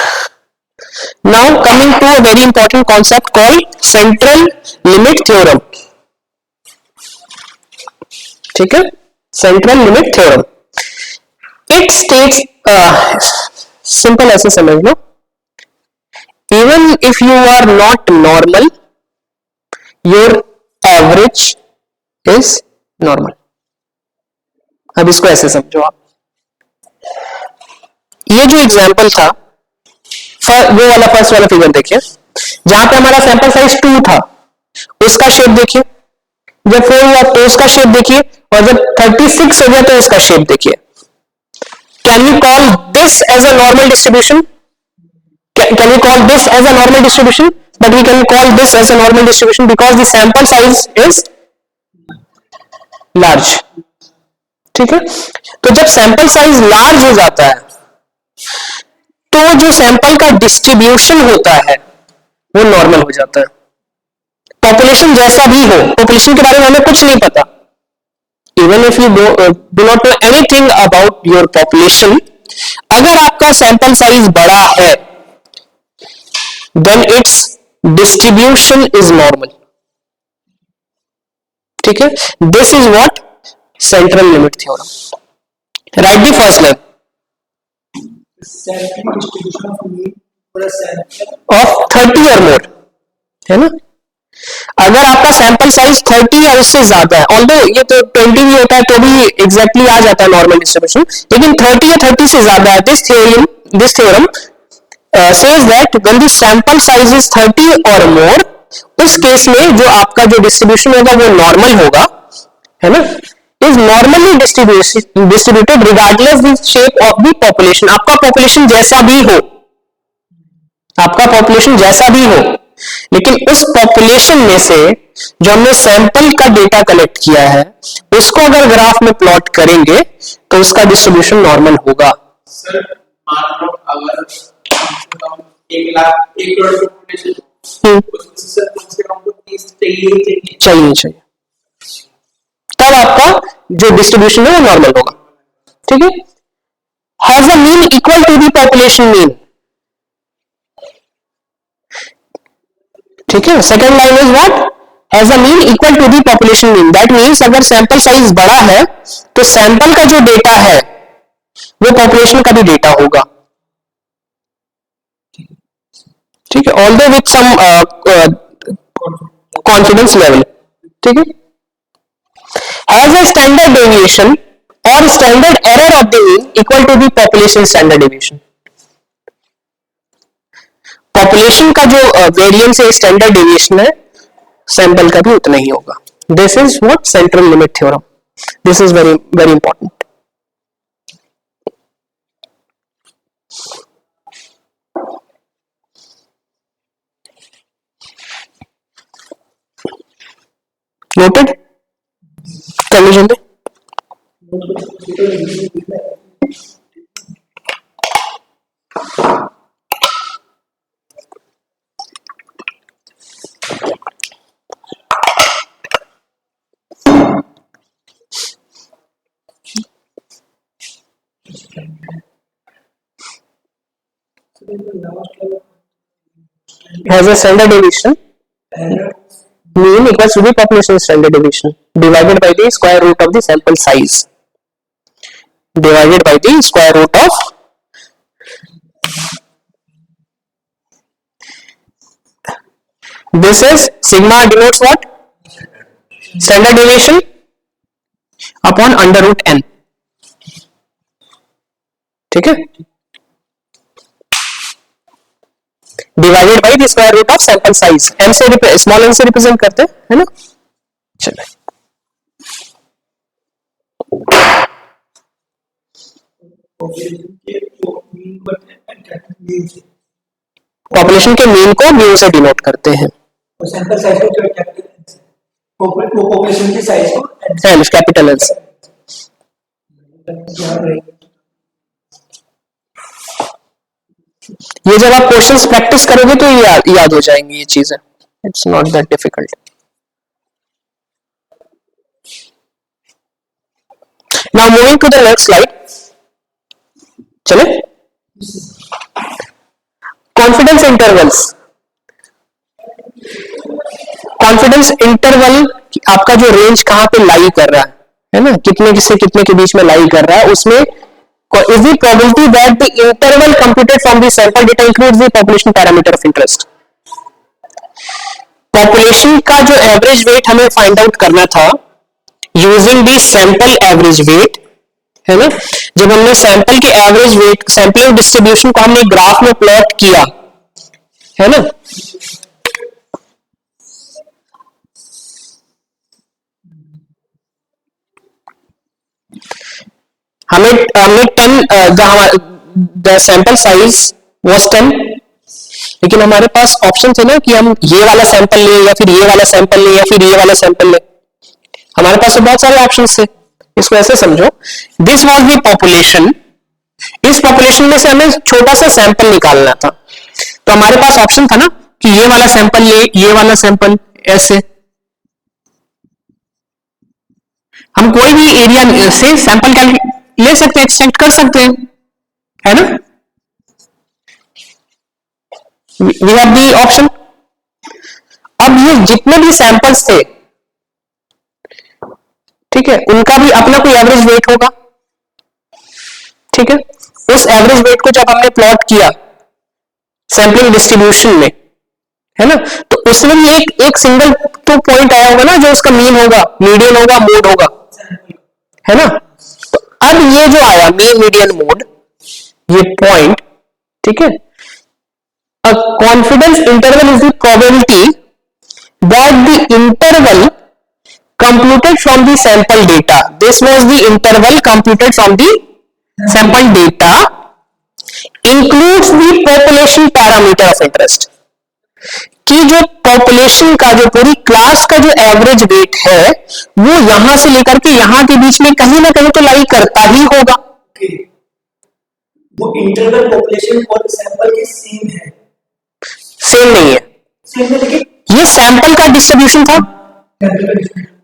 now coming to a very important concept called central limit theorem, ठीक है। Central limit theorem, it states, simple ऐसे समझ लो, even if you are not normal, your average is normal. अब इसको ऐसे समझो आप, ये जो एग्जाम्पल था वो वाला फर्स्ट वाला फिगर देखिए, जहां पे हमारा सैंपल साइज 2 था उसका शेप देखिए, जब 4 हुआ तो उसका शेप देखिए, और जब 36 हो गया तो उसका शेप देखिए। Can we call this as a normal distribution? Can we call this as a normal distribution? But we can call this as a normal distribution because the sample size is large. ठीक है, तो जब sample size large हो जाता है तो जो sample का डिस्ट्रीब्यूशन होता है वो नॉर्मल हो जाता है। पॉपुलेशन जैसा भी हो, पॉपुलेशन के बारे में हमें कुछ नहीं पता, even if you do not know anything about your population, अगर आपका सैंपल साइज बड़ा है then its distribution is normal। ठीक है, this is what central limit theorem। write the first line of 30 or more, है ना। अगर आपका सैंपल साइज 30 या उससे ज्यादा है, ऑल्दो ये तो 20 भी होता है तो भी एग्जैक्टली आ जाता है नॉर्मल डिस्ट्रीब्यूशन, लेकिन 30 या 30 से ज्यादा है, this theorem says that when the sample size is 30 or more, उस केस में जो आपका जो डिस्ट्रीब्यूशन होगा वो नॉर्मल होगा, है ना, is normally distributed regardless the shape of the population। आपका पॉपुलेशन जैसा भी हो, आपका पॉपुलेशन जैसा भी हो, लेकिन उस पॉपुलेशन में से जो हमने सैंपल का डेटा कलेक्ट किया है उसको अगर ग्राफ में प्लॉट करेंगे तो उसका डिस्ट्रीब्यूशन नॉर्मल होगा। सर मान लो अगर 1 लाख 1 करोड़ पॉपुलेशन उससे कम से कम 30 चाहिए, तब आपका जो डिस्ट्रीब्यूशन है वो नॉर्मल होगा। ठीक है, has the mean equal to the population mean. ठीक है, second line is what, has the mean equal to the population mean. That means अगर सैंपल साइज बड़ा है तो सैंपल का जो डेटा है वो पॉपुलेशन का भी डेटा होगा। ठीक है, although with some confidence level. ठीक है, हैज अ स्टैंडर्ड डेविएशन और standard error of the mean equal to the population standard deviation. Population का जो वेरिएंस है, स्टैंडर्ड डेविएशन है, सैंपल का भी उतना ही होगा। This is what central limit theorem. This is very very important. Noted? चलिए जल्दी। Has a standard deviation mean equals to the population standard deviation divided by the square root of the sample size divided by the square root of this is sigma denotes what? Standard deviation upon under root n। ठीक है, divided by the square root of sample size. N से small n से represent करते हैं, है ना। चलिए, population के मीन को म्यू से डिनोट करते हैं, और सैंपल साइज को कैपिटल पॉपुलेशन की साइज को एन कैपिटल एन से। ये जब आप क्वेश्चंस प्रैक्टिस करोगे तो याद हो जाएंगी ये चीजें। It's not that difficult. Now moving to the next slide. चले, कॉन्फिडेंस इंटरवल्स। कॉन्फिडेंस इंटरवल आपका जो रेंज कहां पे लाई कर रहा है ना, कितने से कितने के बीच में लाई कर रहा है, उसमें is the probability that the interval computed from the sample data includes the population parameter of interest। Population का जो एवरेज वेट हमें फाइंड आउट करना था using the sample average weight, है ना, जब हमने सैंपल के एवरेज वेट सैंपलिंग डिस्ट्रीब्यूशन को हमने ग्राफ में प्लॉट किया, है ना, हमें हमने 10 द सैंपल साइज वाज 10, लेकिन हमारे पास ऑप्शन थे ना कि हम ये वाला सैंपल लें या फिर ये वाला सैंपल लें या फिर ये वाला सैंपल लें, हमारे पास तो बहुत सारे ऑप्शन थे। इसको ऐसे समझो, दिस वाज द पॉपुलेशन, इस पॉपुलेशन में से हमें छोटा सा सैंपल निकालना था, तो हमारे पास ऑप्शन था ना कि ये वाला सैंपल ले, ये वाला सैंपल, ऐसे हम कोई भी एरिया से सैंपल ले सकते हैं, एक्सट्रैक्ट कर सकते हैं, है ना, वी हैव दी ऑप्शन। अब ये जितने भी सैंपल्स थे, ठीक है, उनका भी अपना कोई एवरेज वेट होगा, ठीक है, उस एवरेज वेट को जब हमने प्लॉट किया सैंपलिंग डिस्ट्रीब्यूशन में, है ना, तो उसमें भी एक सिंगल तो पॉइंट आया होगा ना जो उसका मीन होगा, मीडियन होगा, मोड होगा, है ना, तो अब ये जो आया मीन मीडियन मोड, ये पॉइंट, ठीक है, a confidence interval is the probability that the interval computed from the sample data, this was the interval computed from the sample data, includes the population parameter of interest, कि जो population का, जो पूरी class का जो average weight है वो यहां से लेकर के यहां के बीच में कहीं ना कहीं तो लाई करता ही होगा। वो इंटरवल पॉपुलेशन और सैंपल के सेम है? सेम नहीं है, सेम है, लेकिन ये सैंपल का डिस्ट्रीब्यूशन था,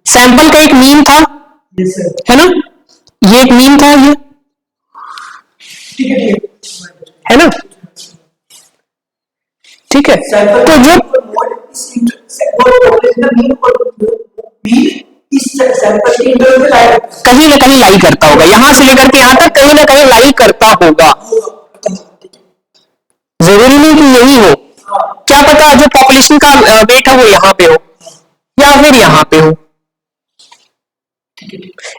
सैंपल का एक मीन था, है ना, ये एक मीन था, ये है ना, ठीक है, तो जो कहीं ना कहीं लाई करता होगा, यहां से लेकर के यहां तक कहीं ना कहीं लाई करता होगा, जरूरी नहीं कि यही हो, क्या पता जो पॉपुलेशन का वेट है वो यहां पे हो या फिर यहां पे हो,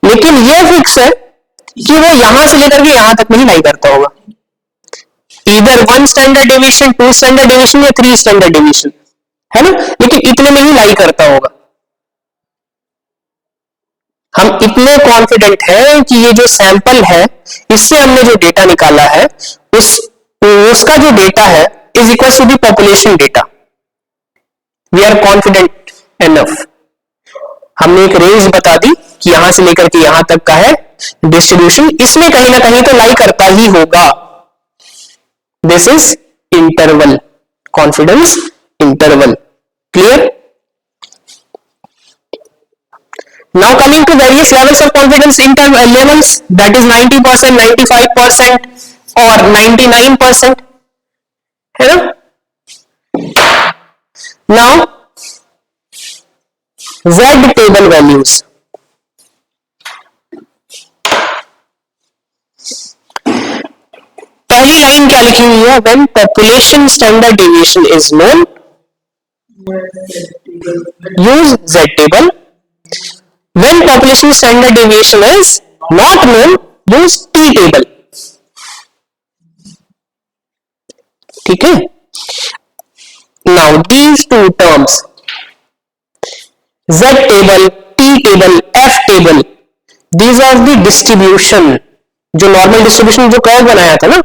लेकिन ये फिक्स है कि वो यहां से लेकर के यहां तक नहीं लाई करता होगा, इधर 1 स्टैंडर्ड डेविएशन, 2 स्टैंडर्ड डेविएशन या 3 स्टैंडर्ड डेविएशन, है ना, लेकिन इतने में ही लाई करता होगा। हम इतने कॉन्फिडेंट हैं कि ये जो सैंपल है, इससे हमने जो डेटा निकाला है, उसका जो डेटा है is equal to the population data, we are confident enough. हमने एक रेंज बता दी कि यहां से लेकर के यहां तक का है डिस्ट्रीब्यूशन, इसमें कहीं ना कहीं तो लाई करता ही होगा, this is interval, confidence interval, clear. Now coming to various levels of confidence interval levels, that is 90%, 95% or 99%, है ना। Now Z table values, पहली लाइन क्या लिखी हुई है, when population standard deviation is known use Z table, when population standard deviation is not known use T table, ठीक है। now these two terms Z table, T table, F table, these are the distribution, जो normal distribution जो curve बनाया था ना,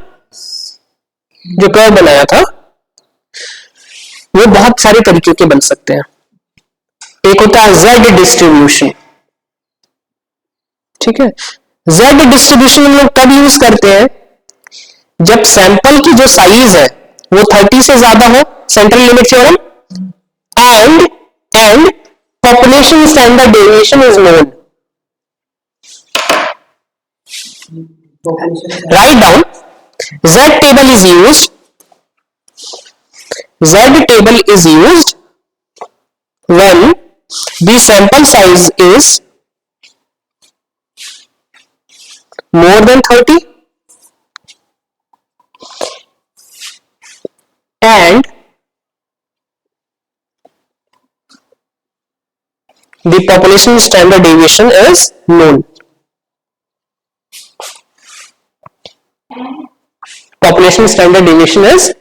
जो curve बनाया था वो बहुत सारे तरीके के बन सकते हैं, एक होता है Z डिस्ट्रीब्यूशन, ठीक है। Z डिस्ट्रीब्यूशन हम लोग कब यूज करते हैं, जब सैंपल की जो साइज है वो 30 से ज्यादा हो, central limit theorem, and population standard deviation is known. Write down, Z table is used, Z table is used when the sample size is more than 30 and The population standard deviation is known. Population standard deviation is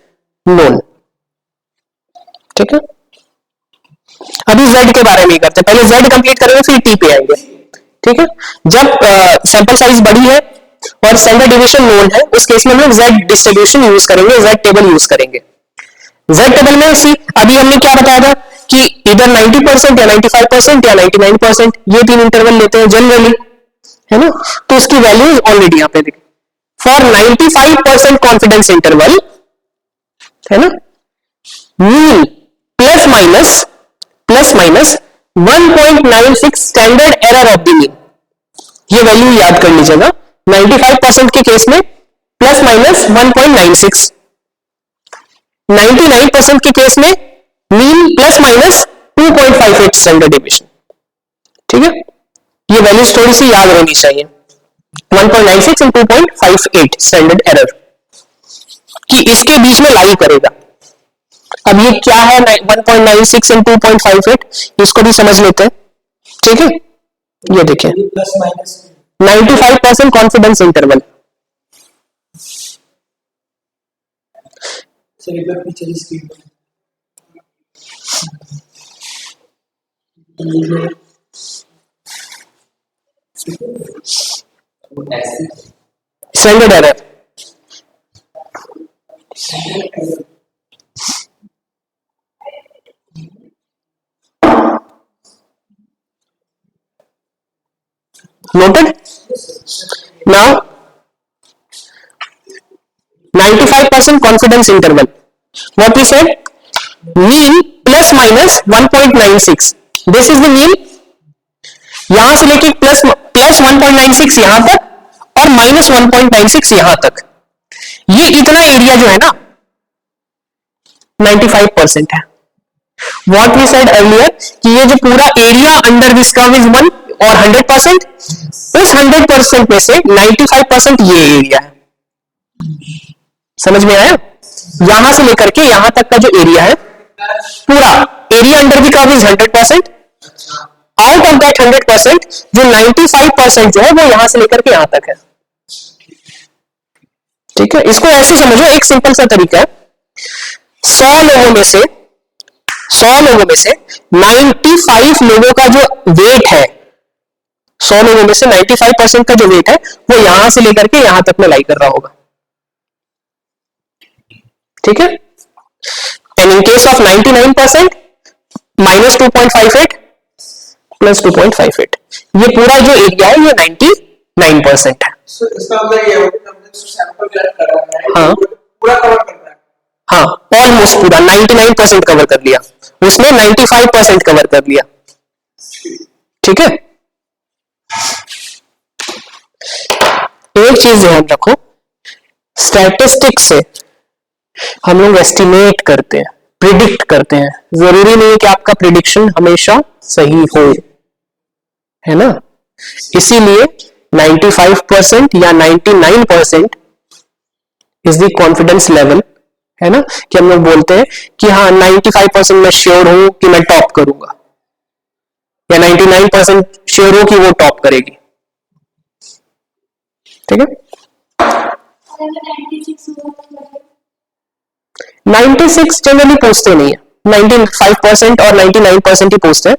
known. ठीक है, अभी z के बारे में करते हैं, पहले z complete करेंगे फिर t पे आएंगे. ठीक है, जब सैंपल साइज बड़ी है और स्टैंडर्ड डिविएशन नोन है, उस केस में हम लोग z डिस्ट्रीब्यूशन यूज करेंगे, z टेबल यूज करेंगे. z टेबल में सी अभी हमने क्या बताया था कि इधर 90% या 95% या 99% ये तीन इंटरवल लेते हैं जनरली, है ना. तो उसकी वैल्यूज ऑलरेडी यहाँ पे देखिए. फॉर 95% कॉन्फिडेंस इंटरवल, है ना, mean plus minus 1.96 standard error of the mean. ये वैल्यू याद कर लीजिएगा. 95% के केस में प्लस माइनस 1.96, 99% के केस में mean plus minus 2.58 standard deviation. ठीक है, ये वैल्यूज थोड़ी सी याद रहनी चाहिए. 1.96 और 2.58 स्टैंडर्ड एरर कि इसके बीच में लाई करेगा. अब ये क्या है 1.96 और 2.58, इसको भी समझ लेते हैं. ठीक है, ये देखिए plus minus 95% confidence interval. Sir एक बार पीछे स्क्रीन पर standard error. Noted? Now 95% confidence interval. What we said? Mean plus minus 1.96. This is the mean. यहां से लेके प्लस 1.96 यहां तक और माइनस 1.96 यहां तक. ये इतना एरिया जो है ना 95% है. What we said earlier कि ये जो पूरा area under this curve is 1 और 100%, उस 100% में से 95% ये एरिया है. समझ में आया? यहां से लेकर के यहां तक का जो एरिया है, पूरा area under the curve is 100%. Out of that 100% जो 95% जो है वो यहां से लेकर के यहां तक है. ठीक है, इसको ऐसे समझो, एक सिंपल सा तरीका है. 100 लोगों में से 95 लोगों का जो वेट है, 100 लोगों में से 95% का जो वेट है वो यहां से लेकर के यहां तक में लाई कर रहा होगा. ठीक है, and in case of 99% minus 2.58 plus 2.58, ये पूरा जो एरिया है ये 99% है. इसका मतलब ये है कि हमने सैंपल कलेक्ट कर रहा है, हाँ, पूरा कवर कर रहा है. हाँ, ऑलमोस्ट पूरा 99% कवर कर लिया, उसने 95% कवर कर लिया. ठीक है, एक चीज ध्यान रखो, स्टैटिस्टिक्स से हम लोग एस्टिमेट करते हैं, प्रिडिक्ट करते हैं. जरूरी नहीं है कि आपका प्रिडिक्शन हमेशा सही हो, है ना. इसीलिए 95% या 99% इज द कॉन्फिडेंस लेवल, है ना, कि हम लोग बोलते हैं कि हाँ 95% मैं श्योर हूं कि मैं टॉप करूंगा, या 99% श्योर हूं कि वो टॉप करेगी. ठीक है, 96 जनरली पूछते नहीं है, 95% और 99% ही पूछते हैं.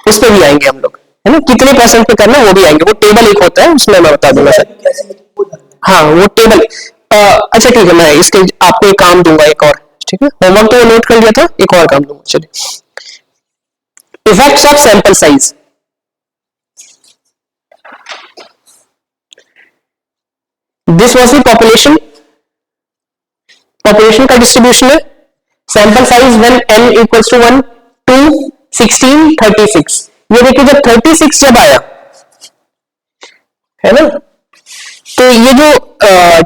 उस पर भी आएंगे हम लोग, है ना, कितने परसेंट पे करना वो भी आएंगे. वो टेबल एक होता है, उसमें मैं बता दूंगा सर. हाँ, वो टेबल. अच्छा ठीक है, मैं इसके आपको एक काम दूंगा एक और. ठीक है, होमवर्क तो नोट कर लिया था, एक और काम दूंगा. चलिए, effects of sample size. This was the population का डिस्ट्रीब्यूशन है. Sample size when n equals to 1 2 16 36. ये देखिए जब 36 जब आया, है ना, तो ये जो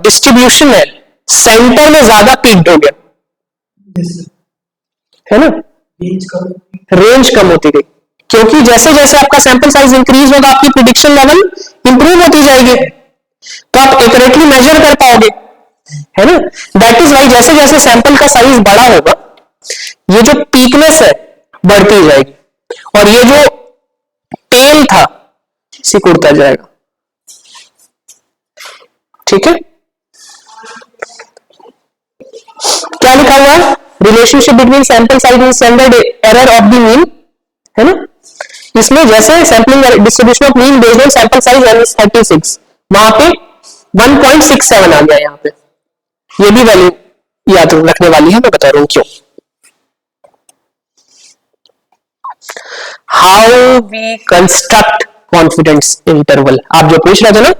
डिस्ट्रीब्यूशन है सेंटर में ज्यादा पीक्ड हो गया, है ना. रेंज कम होती गई, क्योंकि जैसे जैसे आपका सैंपल साइज इंक्रीज होगा आपकी प्रिडिक्शन लेवल इंप्रूव होती जाएगी, तो आप एक्यूरेटली मेजर कर पाओगे, है ना. दैट इज वाई जैसे जैसे सैंपल का साइज बड़ा होगा ये जो पीकनेस है बढ़ती जाएगी, और ये जो सिकुड़ता जाएगा। ठीक है, क्या लिखा हुआ है? Relationship between sample size and standard error of the mean, है ना। इसमें जैसे sampling distribution of mean based on sample size and 36, वहां पे 1.67 आ गया। यहाँ पे ये भी वैल्यू याद रखने वाली है, मैं बता रहा हूं क्यों। How we construct confidence interval, आप जो पूछ रहे थे ना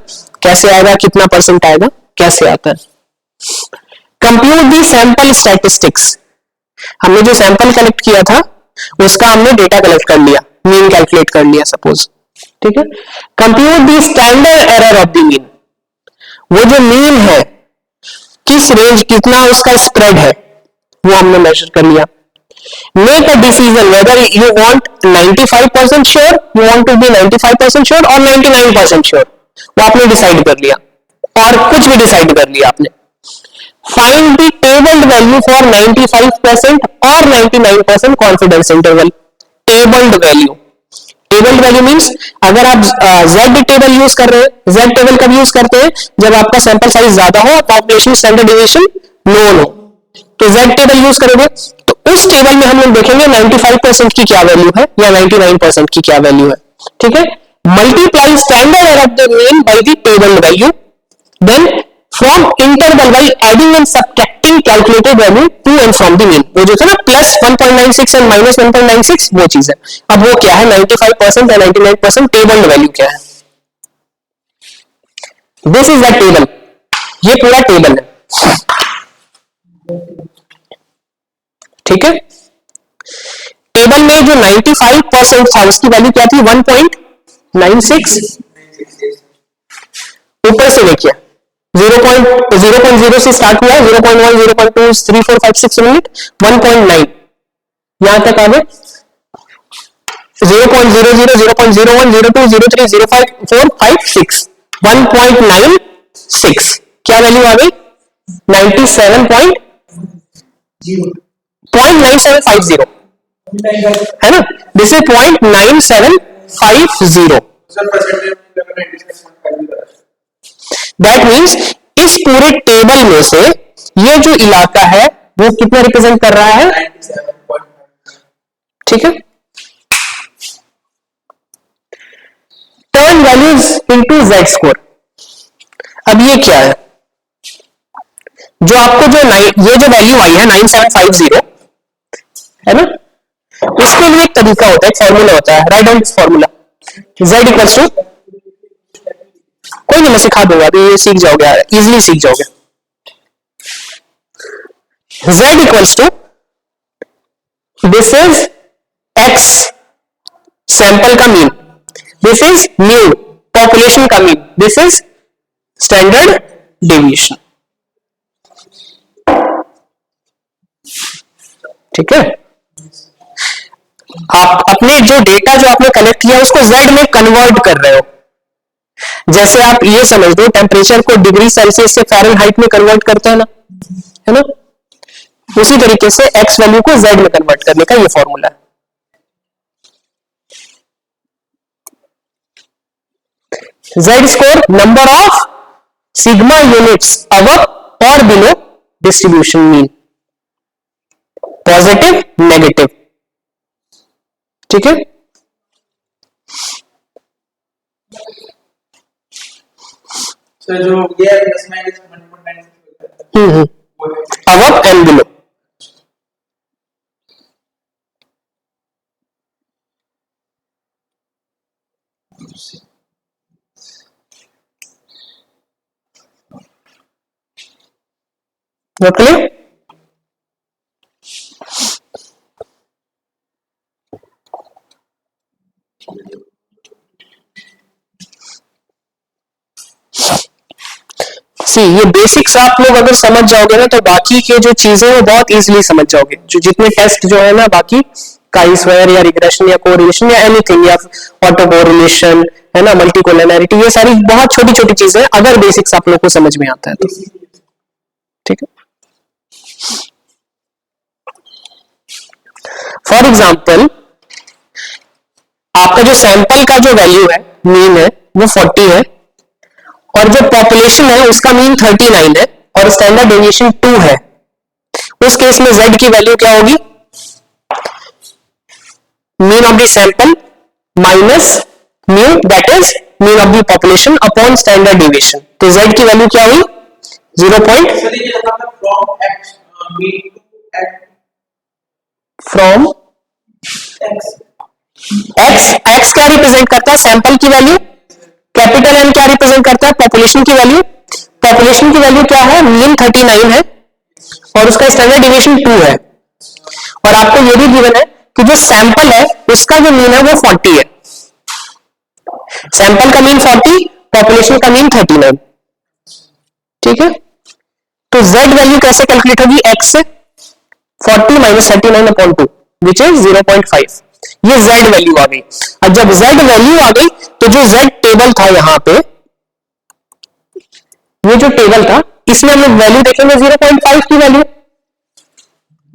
कैसे आएगा, कितना परसेंट आएगा, कैसे आता है। कंप्यूट दी सैंपल स्टैटिस्टिक्स, हमने जो सैंपल कलेक्ट किया था उसका हमने डेटा कलेक्ट कर लिया, मीन कैलकुलेट कर लिया सपोज, ठीक है। Compute the standard error of the mean, वो जो मीन है किस रेंज, कितना उसका स्प्रेड है, वो हमने मेजर कर लिया। Make a decision whether you want 95% sure, you want to be 95% sure और 99% श्योर, वो आपने डिसाइड कर लिया, और कुछ भी डिसाइड कर लिया आपने। Find the tabled value for 95% और 99% confidence interval. Tabled value, tabled value means अगर आप Z टेबल यूज कर रहे हैं, Z टेबल कब यूज करते हैं, जब आपका सैंपल साइज ज्यादा हो, पॉपुलेशन स्टैंडर्ड डेविएशन लो हो, तो Z टेबल यूज करोगे। तो उस टेबल में हम लोग देखेंगे 95% की क्या वैल्यू है या 99% की क्या वैल्यू है, ठीक है। Multiply standard error of the mean by the tabled value, then from interval by adding and subtracting calculated value to and from the mean. वो जो था ना प्लस 1.96 एंड माइनस 1.96, वो चीज है। अब वो क्या है, 95% या 99% टेबल्ड वैल्यू क्या है। दिस इज द टेबल, ये पूरा टेबल है, ठीक है। टेबल में जो 95% था उसकी वैल्यू क्या थी, 1.96। ऊपर से देखिए 0.0 से स्टार्ट हुआ, 0.1, 0.2, 3, 4, 5, 6 मिनट, 1.9 यहां तक आ गए। 0.00, 0.01, 02, 03, 05, 4, 5, 6, 1.96 क्या वैल्यू आ गई, 0.9750 है ना। This is 0.9750। दैट मीन्स इस पूरे टेबल में से ये जो इलाका है वो कितना रिप्रेजेंट कर रहा है, ठीक है। Turn values into Z score. अब ये क्या है, जो आपको जो ये जो वैल्यू आई है 9750 है ना, उसके लिए एक तरीका होता है, एक फॉर्मूला होता है, write down this formula. Z equals to, कोई नहीं मैं सिखा दूंगा, अभी ये सीख जाओगे, इजीली सीख जाओगे। Z equals to, this is X sample का mean, this is mu population का mean, this is standard deviation, ठीक है। आप अपने जो डेटा जो आपने कलेक्ट किया उसको Z में कन्वर्ट कर रहे हो। जैसे आप ये समझ दो टेम्परेचर को डिग्री सेल्सियस से फ़ारेनहाइट में कन्वर्ट करते हैं ना, है ना, उसी तरीके से X वैल्यू को Z में कन्वर्ट करने का ये फॉर्मूला है। Z score number of sigma units above और below distribution mean, positive negative, ठीक है। सर जो ये plus minus 1.96 above and below. Not clear. See ये बेसिक्स आप लोग अगर समझ जाओगे ना तो बाकी के जो चीजें वो बहुत इजीली समझ जाओगे। जो जितने टेस्ट जो है ना बाकी काई स्क्वायर या रिग्रेशन या कोरिलेशन या एनीथिंग या ऑटो कोरिलेशन है ना, मल्टीकोलिनैरिटी, ये सारी बहुत छोटी छोटी चीजें अगर बेसिक्स आप लोग को समझ में आता है तो, ठीक है। फॉर एग्जाम्पल आपका जो सैंपल का जो वैल्यू है मीन है वो 40 है, और जो पॉपुलेशन है उसका मीन 39 है, और स्टैंडर्ड डेविएशन 2 है, उस केस में z की वैल्यू क्या होगी? Mean of the sample minus mu, that is mean of the population upon standard deviation. तो z की वैल्यू क्या हुई? 0. फ्रॉम x क्या रिप्रेजेंट करता है? सैंपल की वैल्यू। कैपिटल N क्या रिप्रेजेंट करता है? पॉपुलेशन की वैल्यू। पॉपुलेशन की वैल्यू क्या है? मीन 39 है और उसका स्टैंडर्ड डेविएशन 2 है, और आपको ये भी गिवन है कि जो सैंपल है उसका जो मीन है वो 40 है। सैंपल का मीन 40, पॉपुलेशन का मीन 39। ठीक है, तो z वैल्यू कैसे कैलकुलेट होगी? x से 40 माइनस 39 अपॉन 2 विच इज 0.5। ये z वैल्यू आ गई। और जब z वैल्यू आ गई तो जो z टेबल था यहां पे, ये जो टेबल था इसमें हम लोग वैल्यू देखेंगे 0.5 की वैल्यू,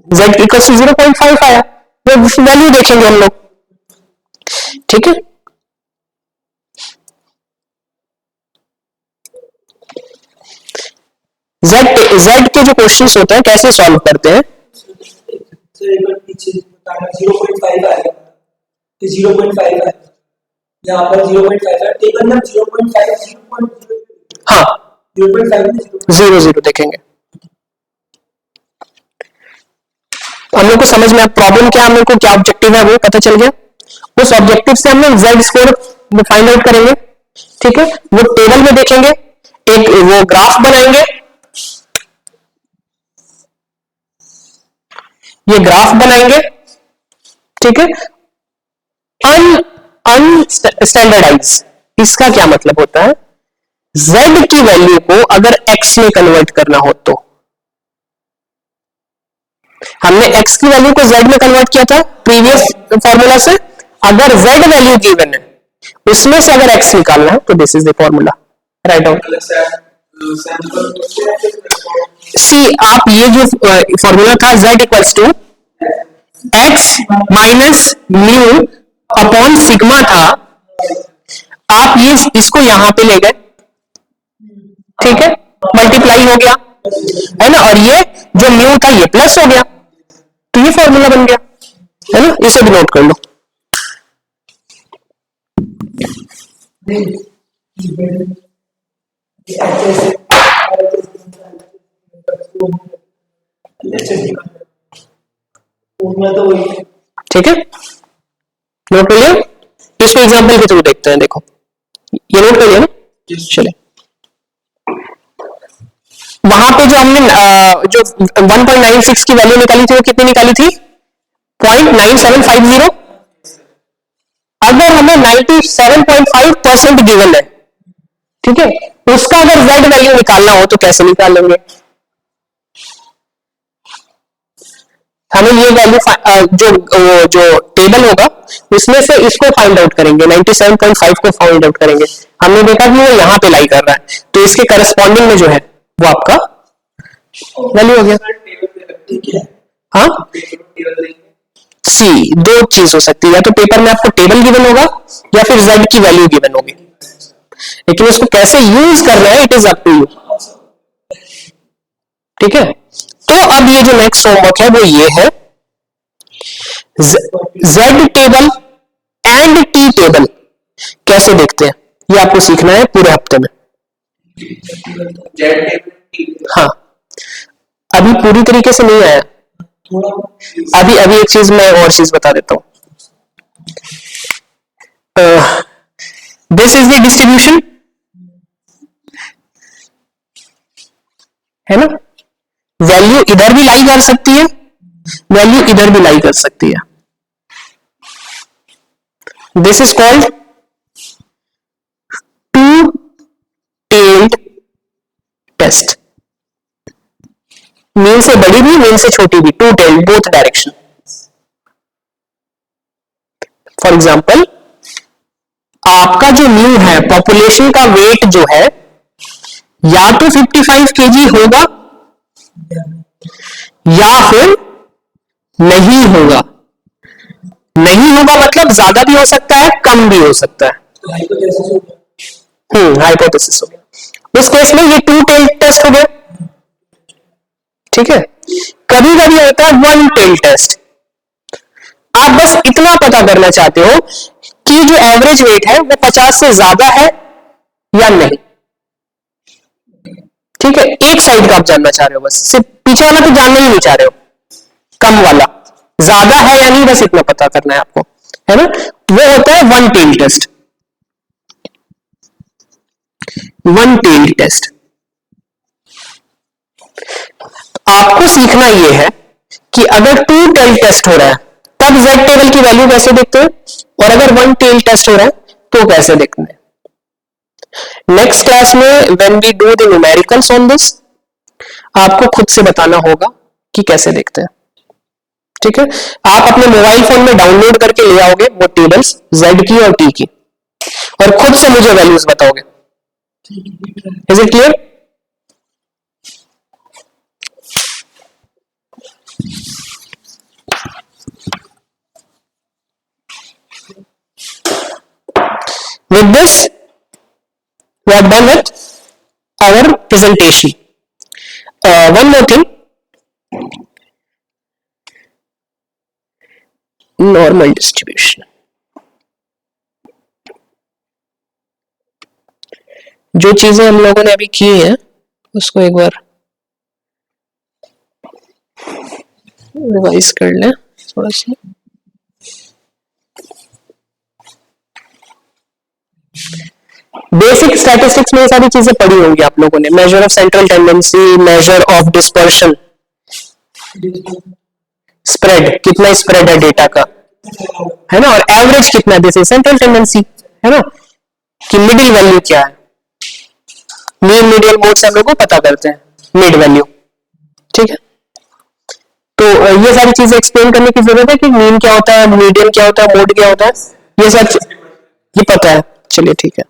z इक्वल टू 0.5 आया, तो वैल्यू देखेंगे हम लोग। ठीक है, z के जो क्वेश्चंस होते हैं कैसे सॉल्व करते हैं? सर एक बार पीछे बताना, 0.5 आएगा, तो 0.5 आएगा, यहाँ पर 0.5 है, टेबल नंबर 0.5, 0.0, हाँ 0.5 0 देखेंगे। हम लोग को समझ में प्रॉब्लम क्या, हम लोग को क्या ऑब्जेक्टिव है वो पता चल गया। उस ऑब्जेक्टिव से हम लोग z स्कोर फाइंड आउट करेंगे। ठीक है, वो टेबल में देखेंगे, एक वो ग्राफ बनाएंगे, ये ग्राफ बनाएंगे। ठीक है, अनस्टैंडर्डाइज, इसका क्या मतलब होता है? z की वैल्यू को अगर x में कन्वर्ट करना हो तो हमने x की वैल्यू को z में कन्वर्ट किया था प्रीवियस फॉर्मूला से। अगर z वैल्यू गिवन है उसमें से अगर x निकालना है तो this is the formula, right down. See आप ये जो फॉर्मूला था z equals to x minus mu upon sigma था, आप ये इसको यहां पे ले गए। ठीक है, मल्टीप्लाई हो गया है ना, और ये जो म्यू था ये प्लस हो गया, तो ये फॉर्मूला बन गया है ना। इसे भी नोट कर लो। ठीक है, नोट कर लिया। इसको एग्जांपल के थ्रू देखते हैं। देखो ये नोट कर लिया ना, चलिए वहां पे जो हमने जो 1.96 की वैल्यू निकाली थी वो कितनी निकाली थी? 0.9750। अगर हमें 97.5% गिवन है, ठीक है, उसका अगर z वैल्यू निकालना हो तो कैसे निकाल लेंगे? हमें ये वैल्यू जो टेबल होगा उसमें से इसको फाइंड आउट करेंगे, 97.5 को फाइंड आउट करेंगे। हमने देखा कि वो यहां पे लाई कर रहा है, तो इसके करस्पॉन्डिंग में जो है वो आपका वैल्यू हो गया। हाँ, सी दो चीज हो सकती है, या तो पेपर में आपको टेबल गिवन होगा या फिर z की वैल्यू गिवन होगी, लेकिन उसको कैसे यूज करना है it is up to you. ठीक है, तो अब ये जो नेक्स्ट होमवर्क है वो ये है, z table and t table कैसे देखते हैं ये आपको सीखना है पूरे हफ्ते में। हाँ, अभी पूरी तरीके से नहीं आया, अभी एक चीज मैं और चीज बता देता हूं। दिस इज द डिस्ट्रीब्यूशन, है ना। वैल्यू इधर भी लाई कर सकती है, वैल्यू इधर भी लाई कर सकती है। This is called two tailed test. Mean से बड़ी भी, मीन से छोटी भी, two tailed, both direction. For example, आपका जो मीन है, पॉपुलेशन का वेट जो है या तो 55 kg होगा या फिर नहीं होगा। नहीं होगा मतलब ज्यादा भी हो सकता है, कम भी हो सकता है। हाइपोथेसिस हो गया। हाइपोथेसिस हो गया। उस केस में ये टू टेल टेस्ट हो गया, ठीक है। कभी कभी होता है वन टेल टेस्ट। आप बस इतना पता करना चाहते हो कि जो एवरेज वेट है वो 50 से ज्यादा है या नहीं, ठीक है। एक साइड का आप जानना चाह रहे हो, बस सिर्फ पीछे वाला तो जानना ही नहीं चाह रहे हो, कम वाला ज्यादा है या नहीं, बस इतना पता करना है आपको, है ना। वो होता है one tail test. One tail test आपको सीखना यह है कि अगर टू टेल टेस्ट हो रहा है तब जेड टेबल की वैल्यू कैसे देखते हैं, और अगर वन टेल टेस्ट हो रहा है तो कैसे देखते हैं। नेक्स्ट क्लास में when we do the numericals on this, आपको खुद से बताना होगा कि कैसे देखते हैं, ठीक है। आप अपने मोबाइल फोन में डाउनलोड करके ले आओगे वो टेबल्स जेड की और टी की, और खुद से मुझे वैल्यूज बताओगे। Is it clear? With this, we are done with our presentation. One more thing, normal distribution. जो चीजें हम लोगों ने अभी की हैं उसको एक बार रिवाइज कर लें थोड़ा सा। बेसिक स्टैटिस्टिक्स में ये सारी चीजें पढ़ी होंगी आप लोगों ने, measure of central tendency, measure of dispersion, spread, कितना स्प्रेड है डेटा का, है ना, और एवरेज कितना, दिस इज सेंट्रल टेंडेंसी, है ना, कि मिडिल वैल्यू क्या है, मीन मीडियन मोड से हम लोग को पता करते हैं मिड वैल्यू, ठीक है। तो ये सारी चीजें एक्सप्लेन करने की जरूरत है कि मीन क्या होता है, मीडियन क्या होता है, मोड क्या होता है, ये सब ये पता है, चलिए ठीक है।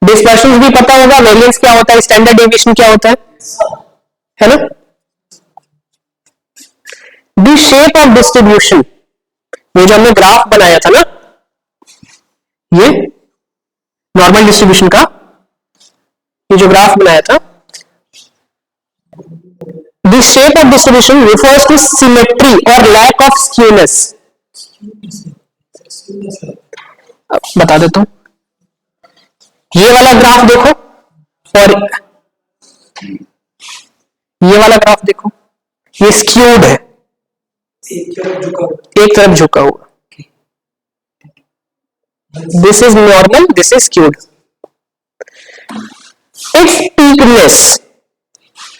डिस्पर्शन भी पता होगा, वेरिएंस क्या होता है, स्टैंडर्ड डेविएशन क्या होता है ना। द शेप ऑफ डिस्ट्रीब्यूशन, ये जो हमने ग्राफ बनाया था ना, ये नॉर्मल डिस्ट्रीब्यूशन का ये जो ग्राफ बनाया था, the shape of distribution refers to symmetry और लैक ऑफ स्क्यूनेस। बता देता हूं, ये वाला ग्राफ देखो और ये वाला ग्राफ देखो, ये स्क्यूड है, एक तरफ झुका हुआ, this is normal, this is skewed. It's peakness,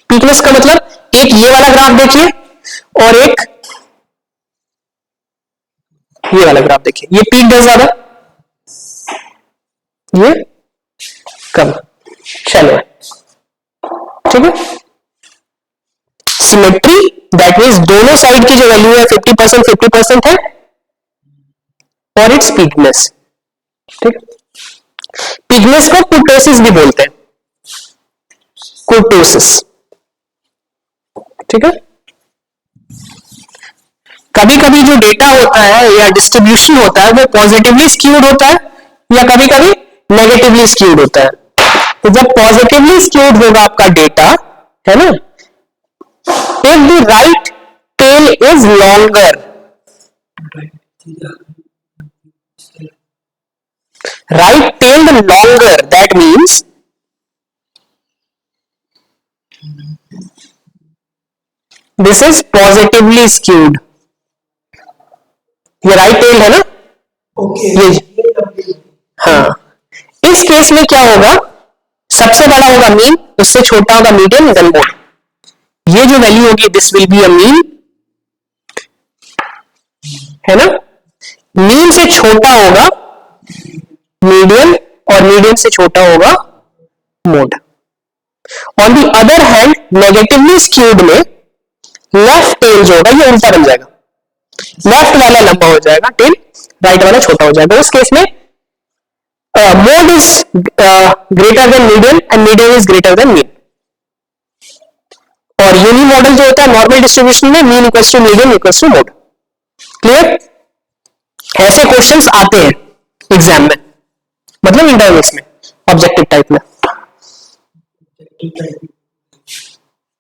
peakness का मतलब एक ये वाला ग्राफ देखिए और एक ये वाला ग्राफ देखिए, ये पीक है ज्यादा, ये कम शैलो है, ठीक है। सिमेट्री दैट मीन्स दोनों साइड की जो वैल्यू है 50% है, और इट्स पीकनेस, ठीक। पिगनेस को कुर्टोसिस भी बोलते हैं, कुर्टोसिस, ठीक है। कभी कभी जो डेटा होता है या डिस्ट्रीब्यूशन होता है वो पॉजिटिवली स्क्यूड होता है या कभी कभी नेगेटिवली स्क्यूड होता है। तो जब पॉजिटिवली स्क्यूड होगा आपका डेटा, है ना, if the right tail is longer, right tailed longer, that means this is positively skewed। ये right tailed है ना, ये हाँ। इस केस में क्या होगा, सबसे बड़ा होगा मीन, उससे छोटा होगा मीडियन, देन मोड। ये जो वैल्यू होगी this will be a mean, है ना। मीन से छोटा होगा मीडियन और मीडियन से छोटा होगा mode. On the other hand negatively skewed में लेफ्ट टेल जो होगा ये उल्टा बन जाएगा, लेफ्ट वाला लंबा हो जाएगा टेल, राइट वाला छोटा हो जाएगा। उस केस में mode is greater than median and median is greater than mean. और यूनी मॉडल जो होता है नॉर्मल डिस्ट्रीब्यूशन में mean equals to median equals to mode. Clear? ऐसे क्वेश्चंस आते हैं एग्जाम में, मतलब इंटरव्यूज में, ऑब्जेक्टिव टाइप में,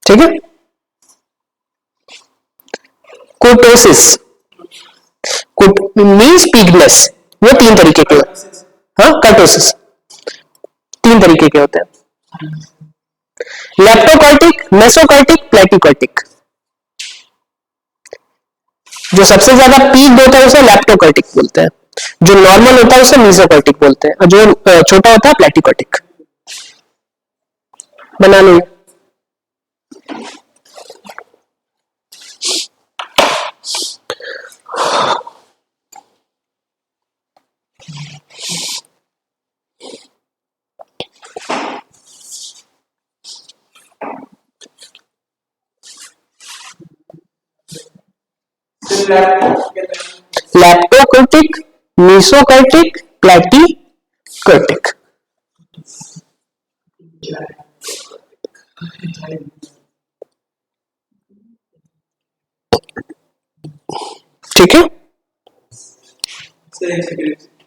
ठीक है। कोटोसिस मीन्स पीकनेस, वो 3 तरीके के होते हैं। हाँ, कर्टोसिस 3 तरीके के होते हैं, लेप्टोकर्टिक, मेसोकर्टिक, प्लेटिकर्टिक। जो सबसे ज्यादा पीक होता है उसे लेप्टोकर्टिक बोलते हैं, जो नॉर्मल होता है उसे मीजोकर्टिक बोलते हैं, और जो छोटा होता है प्लेटिकर्टिक। बना लो। लैप्टोकर्टिक, मीसोकर्टिक, प्लेटिकर्टिक। ठीक है।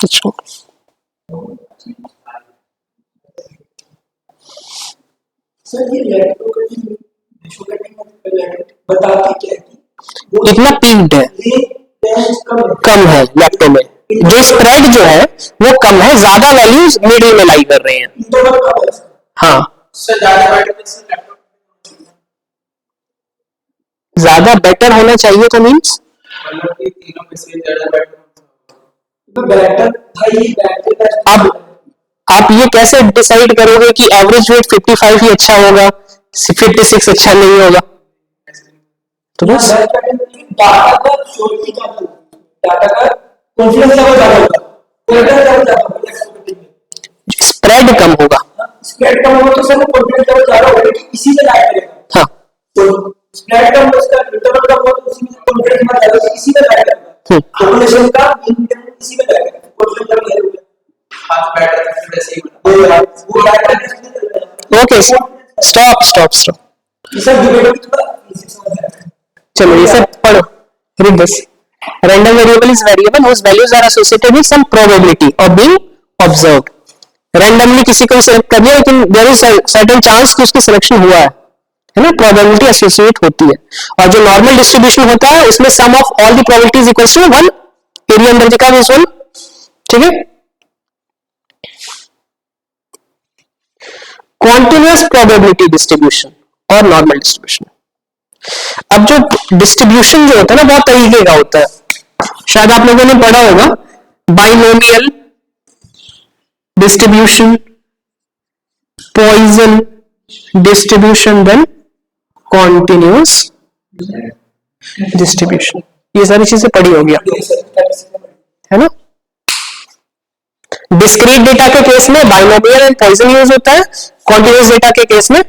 अच्छा, सर ये लैप्टोकर्टिक बताते क्या है कि वो इतना पीक्ड है, रेंज कम है लैप्टो में, जो स्प्रेड जो है वो कम है, ज्यादा वैल्यूज मिडिल में लाई कर रहे हैं। इंटरवल कम है इसका। हाँ, सर ज्यादा बेटर से लैपटॉप ज्यादा बेटर होना चाहिए तो मीन्स मतलब कि तीनों में से ज्यादा बेटर तो बेटर भाई बेटर अब आप ये कैसे डिसाइड करोगे कि एवरेज वेट 55 ही अच्छा होगा, 56 अच्छा नहीं होगा? तो बस डाटा का श्योरिटी का डाटा का कॉन्फिडेंस लेवल ज्यादा होगा, कॉन्फिडेंस लेवल ज्यादा होगा, स्प्रेड कम होगा। स्प्रेड कम होगा तो सर कॉन्फिडेंस लेवल ज्यादा होगा कि इसी में लाइक करेगा। हाँ, तो स्प्रेड कम हो उसका इंटरवल कम हो तो उसी में कॉन्फिडेंस में ज्यादा होगा, इसी में लाइक करेगा। पॉपुलेशन का इसी में लाइक करेगा, कॉन्फिडेंस लेवल हाई होगा। हाथ बेटर से वैसे ही बना वो लाइक करेगा। ओके, स्टॉप स्टॉप स्टॉप, ये सब डिबेट थोड़ा इजी समझ आएगा। चलो ये सब पढ़ो, read this. Random variable is variable whose values are associated with some probability of being observed. Randomly किसी को सेलेक्ट कर लिया, लेकिन there is certain chance कि उसकी सिलेक्शन हुआ है ना, प्रोबेबिलिटी एसोसिएट होती है। और जो नॉर्मल डिस्ट्रीब्यूशन होता है उसमें sum of all the probabilities equals to 1, area under the curve is 1, ठीक है। कॉन्टिन्यूअस प्रोबेबिलिटी डिस्ट्रीब्यूशन और नॉर्मल डिस्ट्रीब्यूशन। अब जो डिस्ट्रीब्यूशन जो होता है ना, बहुत तरीके का होता है, शायद आप लोगों ने पढ़ा होगा, binomial distribution, Poisson distribution, then continuous distribution. ये सारी चीजें पढ़ी होगी आप, है ना। डिस्क्रीट डेटा के केस में बाइनोमियल एंड पॉइजन यूज होता है, कॉन्टिन्यूअस डेटा के केस में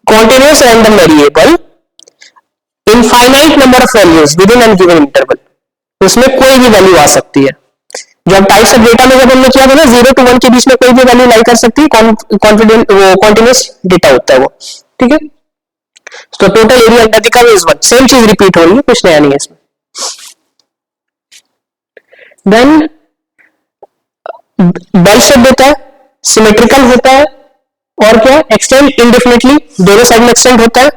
continuous random variable infinite number of values within an given interval, उसमें कोई भी वैल्यू आ सकती है। जब टाइप्स ऑफ डेटा में जब हमने किया था ना, 0 to 1 के बीच में कोई भी वैल्यू लाई कर सकती है, कॉन्फिडेंट वो कॉन्टिन्यूअस डेटा होता है वो, ठीक है। तो total area under the curve is 1, same चीज रिपीट हो रही है, कुछ नया नहीं है इसमें। देन बेल शेप होता है, सिमेट्रिकल होता है, और क्या, एक्सटेंड इंडेफिनिटली, दोनों साइड में एक्सटेंड होता है।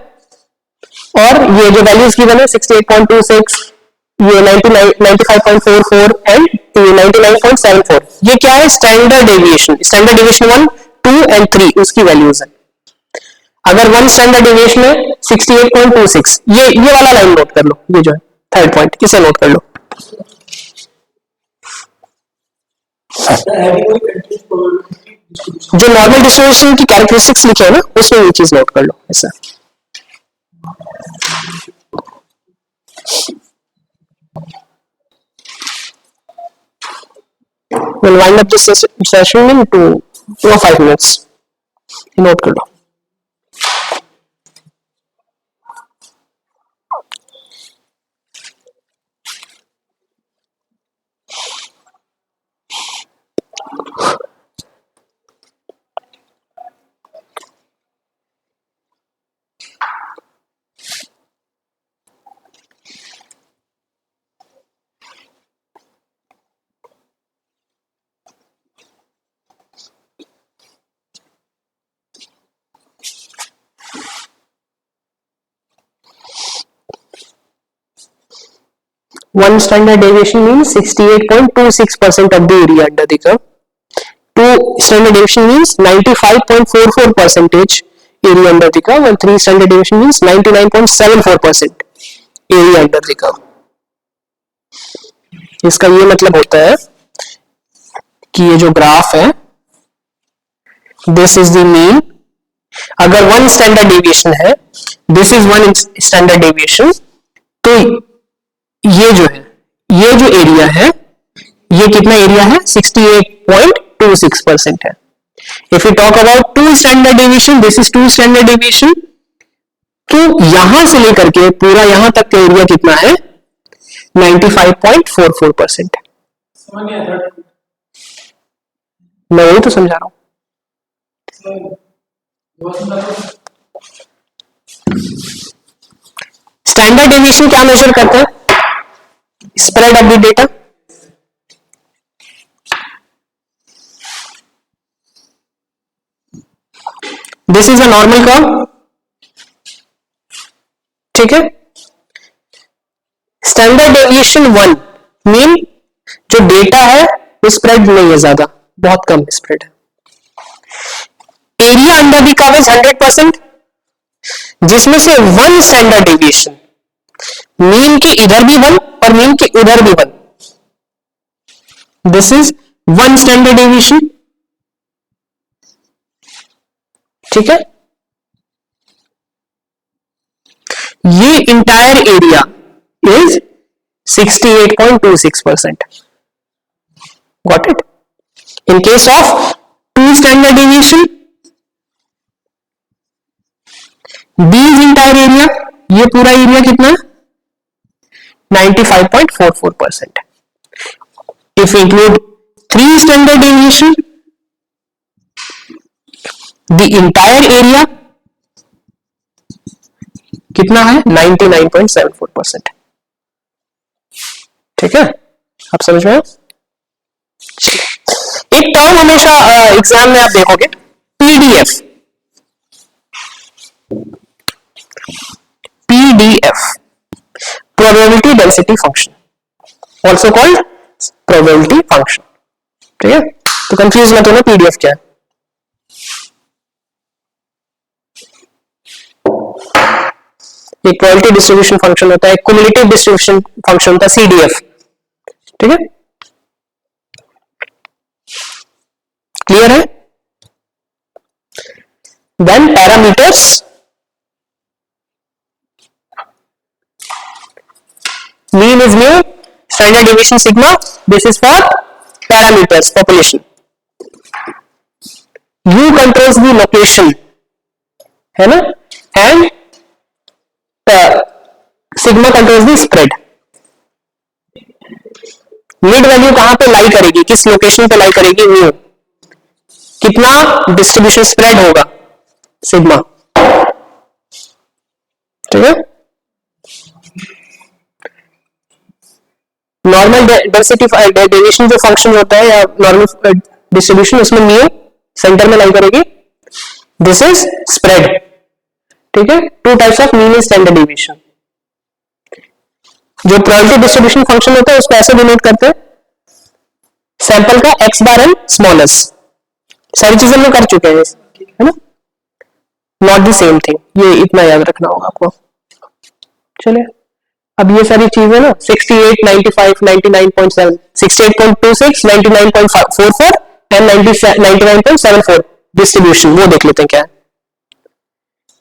और ये जो वैल्यूज गिवन है 68.26, ये 95.44 एंड 99.74, ये क्या है, standard deviation, standard deviation 1, 2 and 3 उसकी वैल्यूज है। अगर 1 स्टैंडर्ड डेविएशन है 68.26, ये वाला लाइन नोट कर लो, ये जो है थर्ड पॉइंट, इसे नोट कर लो। जो नॉर्मल डिस्ट्रीब्यूशन की कैरेक्टरिस्टिक्स लिखे हैं ना, उसमें ये चीज नोट कर लो ऐसा। We'll wind up this session in 2 or 5 minutes. Note कर लो। 1 standard deviation means 68.26% of the area under the curve. 2 standard deviation means 95.44% area under the curve, and 3 standard deviation means 99.74% area under the curve. इसका ये मतलब होता है कि ये जो graph है, दिस इज द मीन. अगर 1 स्टैंडर्ड डेविएशन है, दिस इज 1 स्टैंडर्ड डेविएशन, तो ये जो है, ये जो एरिया है, ये कितना एरिया है? 68.26% है. If you talk about 2 standard deviation, this is 2 standard deviation, तो यहां से लेकर के पूरा यहां तक का एरिया कितना है? 95.44%. मैं वही तो समझा रहा हूं. स्टैंडर्ड डेविएशन क्या मेजर करता है? Spread of the data. This is a normal curve. ठीक है. स्टैंडर्ड डेविएशन 1 मीन जो डेटा है वो स्प्रेड नहीं है, ज्यादा, बहुत कम स्प्रेड है. Area under the curve is 100%, जिसमें से 1 स्टैंडर्ड डेविएशन, मीन के इधर भी 1 और मीन के उधर भी 1, दिस इज 1 स्टैंडर्ड डेविएशन. ठीक है. ये entire area is 68.26%. Got it. In case of 2 standard deviation, this entire area, ये पूरा एरिया कितना? 95.44%. If include 3 standard deviation, the entire area कितना है? 99.74%. ठीक है. आप समझ में आए? एक टर्म हमेशा एग्जाम में आप देखोगे, PDF. PDF, probability density function, also called probability function. ठीक है. तो कंफ्यूज मत होना, पीडीएफ क्या है. एक प्रोबेबिलिटी डिस्ट्रीब्यूशन फंक्शन होता है, क्युमुलेटिव डिस्ट्रीब्यूशन फंक्शन होता है, सीडीएफ. ठीक है. क्लियर है? Then parameters. Mean is mu, standard deviation sigma. This is for parameters, population. Mu controls the location, है ना, and sigma controls the spread. Mid value कहां पे लाई करेगी, किस लोकेशन पे लाई करेगी? म्यू. कितना डिस्ट्रीब्यूशन स्प्रेड होगा? सिग्मा. ठीक है. नॉर्मल डेंसिटी डेविएशन जो फंक्शन होता है, या नॉर्मल डिस्ट्रीब्यूशन, उसमें म्यू सेंटर में लाई करेगी. This is spread. ठीक है. 2 types of mean standard deviation. जो प्रोबेबिलिटी डिस्ट्रीब्यूशन फंक्शन होता है उसको ऐसे डिनोट करते हैं, सैंपल का एक्स बार एन स्मॉल एस. सारी चीजें हम कर चुके हैं, है ना. नॉट द सेम थिंग, ये इतना याद रखना होगा आपको. चलिए, अब ये सारी चीजें ना 68, 95, 99.7, 68.26, 99.44 एंड 99.74 डिस्ट्रीब्यूशन, वो देख लेते हैं क्या है.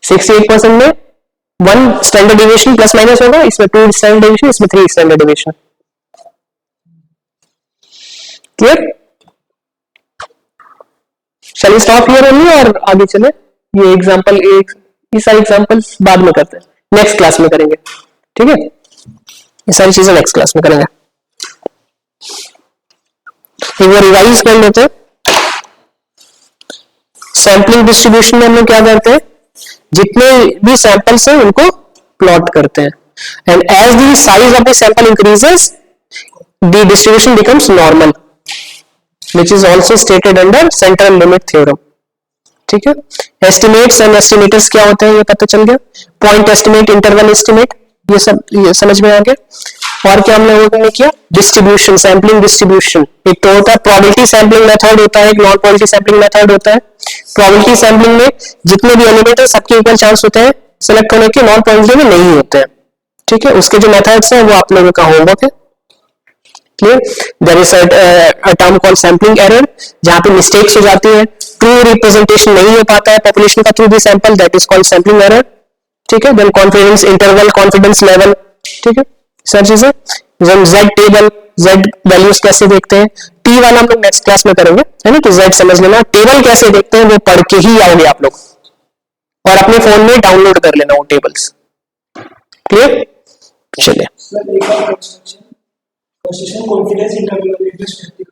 68% में 1 स्टैंडर्ड डेविएशन प्लस माइनस होगा, इसमें 2 स्टैंडर्ड डेविएशन, इसमें 3 स्टैंडर्ड डेविएशन. क्लियर? चलिए स्टॉप हियर ओनली और आगे चले. ये एग्जांपल, ये सारे एग्जांपल्स बाद में करते हैं, नेक्स्ट क्लास में करेंगे. ठीक है. ये सारी चीजें नेक्स्ट क्लास में करेंगे. एक बार रिवाइज कर लेते हैं. सैंपलिंग डिस्ट्रीब्यूशन में हम लोग क्या करते हैं, जितने भी सैंपल्स हैं उनको प्लॉट करते हैं, and as the size of the sample increases the distribution becomes normal, which is also stated under central limit theorem. ठीक है. एस्टिमेट्स एंड एस्टिमेटर्स क्या होते हैं ये पता चल गया. पॉइंट एस्टिमेट, इंटरवल एस्टिमेट, ये सब ये समझ में आ गया. और क्या हम लोगों ने किया, डिस्ट्रीब्यूशन, सैम्पलिंग डिस्ट्रीब्यूशन। एक तो होता है प्रोबेबिलिटी सैम्पलिंग मेथड होता है, एक नॉन प्रोबेबिलिटी सैम्पलिंग मेथड होता है। प्रोबेबिलिटी सैम्पलिंग में जितने भी एलिमेंट है सबके इक्वल चांस होते हैं सेलेक्ट होने के, नॉन प्रोबेबिलिटी में नहीं होते हैं। ठीक है, उसके जो मेथड्स हैं वो आप लोगों का होमवर्क है। Clear? There is a term called sampling error, जहां पे मिस्टेक्स हो जाती है, ट्रू रिप्रेजेंटेशन नहीं हो पाता है पॉपुलेशन का through the sample, that is called sampling error. ठीक है, then confidence interval, confidence level. ठीक है, सब चीजें। जेड टेबल, जेड वैल्यूज कैसे देखते हैं, टी वाला हम लोग नेक्स्ट क्लास में करेंगे, है ना, तो जेड समझ लेना। टेबल कैसे देखते हैं वो पढ़ के ही आओगे आप लोग, और अपने फोन में डाउनलोड कर लेना वो टेबल्स। क्लियर? चलिए, सर एक और कंस्ट्रक्शन कॉन्फिडेंस इंटरवल स्टैटिस्टिक,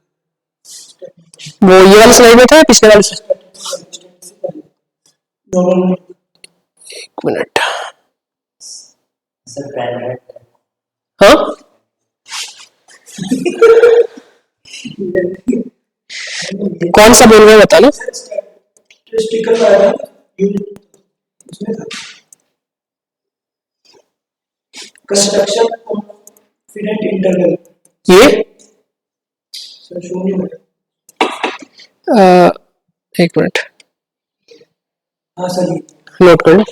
वो ये वाला स्लाइड में था या पिछले वाले से? एक मिनट, सर पैनल हाँ कौन सा बोल रहे हैं बता लो। स्टैटिस्टिकल वाला उसमें था कंस्ट्रक्शन कॉन्फिडेंट इंटरवल, ये सर शो नहीं हो रहा। एक मिनट हाँ सर, नोट कर लो।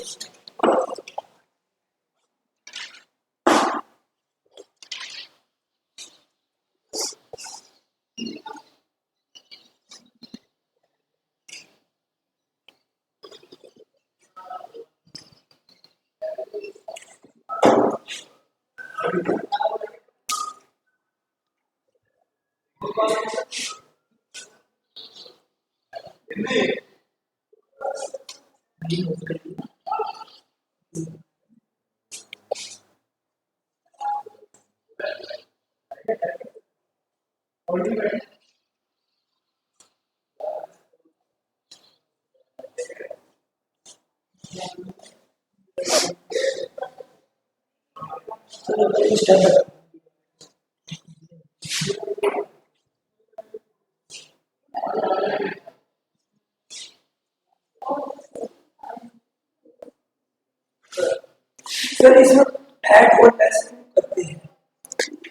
सर इसमें ऐड और लेस करते हैं,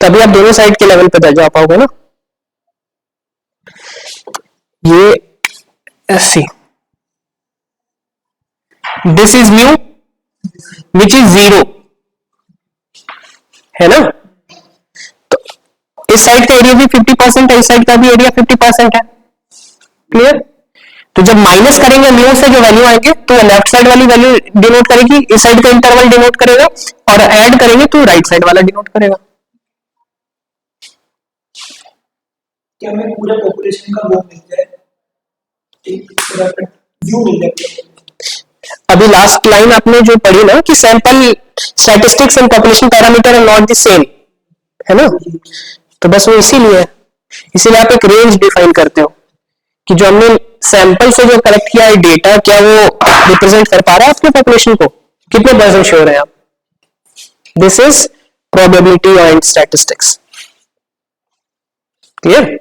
तभी आप दोनों साइड के लेवल पे जा पाओगे ना। ये ऐसी, this is mu which is 0, है ना, तो इस साइड का एरिया भी 50% है, इस साइड का भी एरिया 50% है। क्लियर? तो जब माइनस करेंगे म्यू से जो वैल्यू आएंगे तो लेफ्ट साइड वाली वैल्यू डिनोट करेगी, इस साइड का इंटरवल डिनोट करेगा, और ऐड करेंगे तो राइट साइड वाला डिनोट करेगा। कि हमें पूरा पॉपुलेशन का वो मिल जाए, एक व्यू मिल जाए। अभी लास्ट लाइन आपने जो पढ़ी ना कि sample statistics and population parameter are not the same, है ना, तो बस वो इसीलिए आप एक रेंज डिफाइन करते हो कि जो हमने सैंपल से जो कलेक्ट किया है डेटा, क्या वो रिप्रेजेंट कर पा रहा है आपके पॉपुलेशन को, कितने परसेंट श्योर है आप। This is probability and statistics. Clear?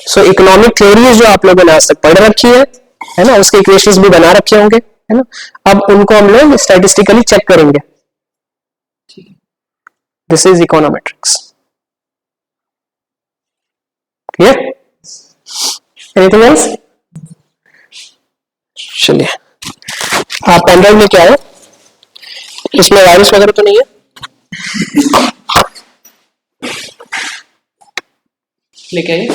So economic theories जो आप लोगों ने आज तक पढ़ रखी है ना, उसके इक्वेशंस भी बना रखे होंगे, है ना, अब उनको हम लोग स्टैटिस्टिकली चेक करेंगे। This is econometrics. Clear? Anything else? चलिए, आप एंड्रॉइड में क्या है, इसमें वायरस वगैरह तो नहीं है, लेके आइए।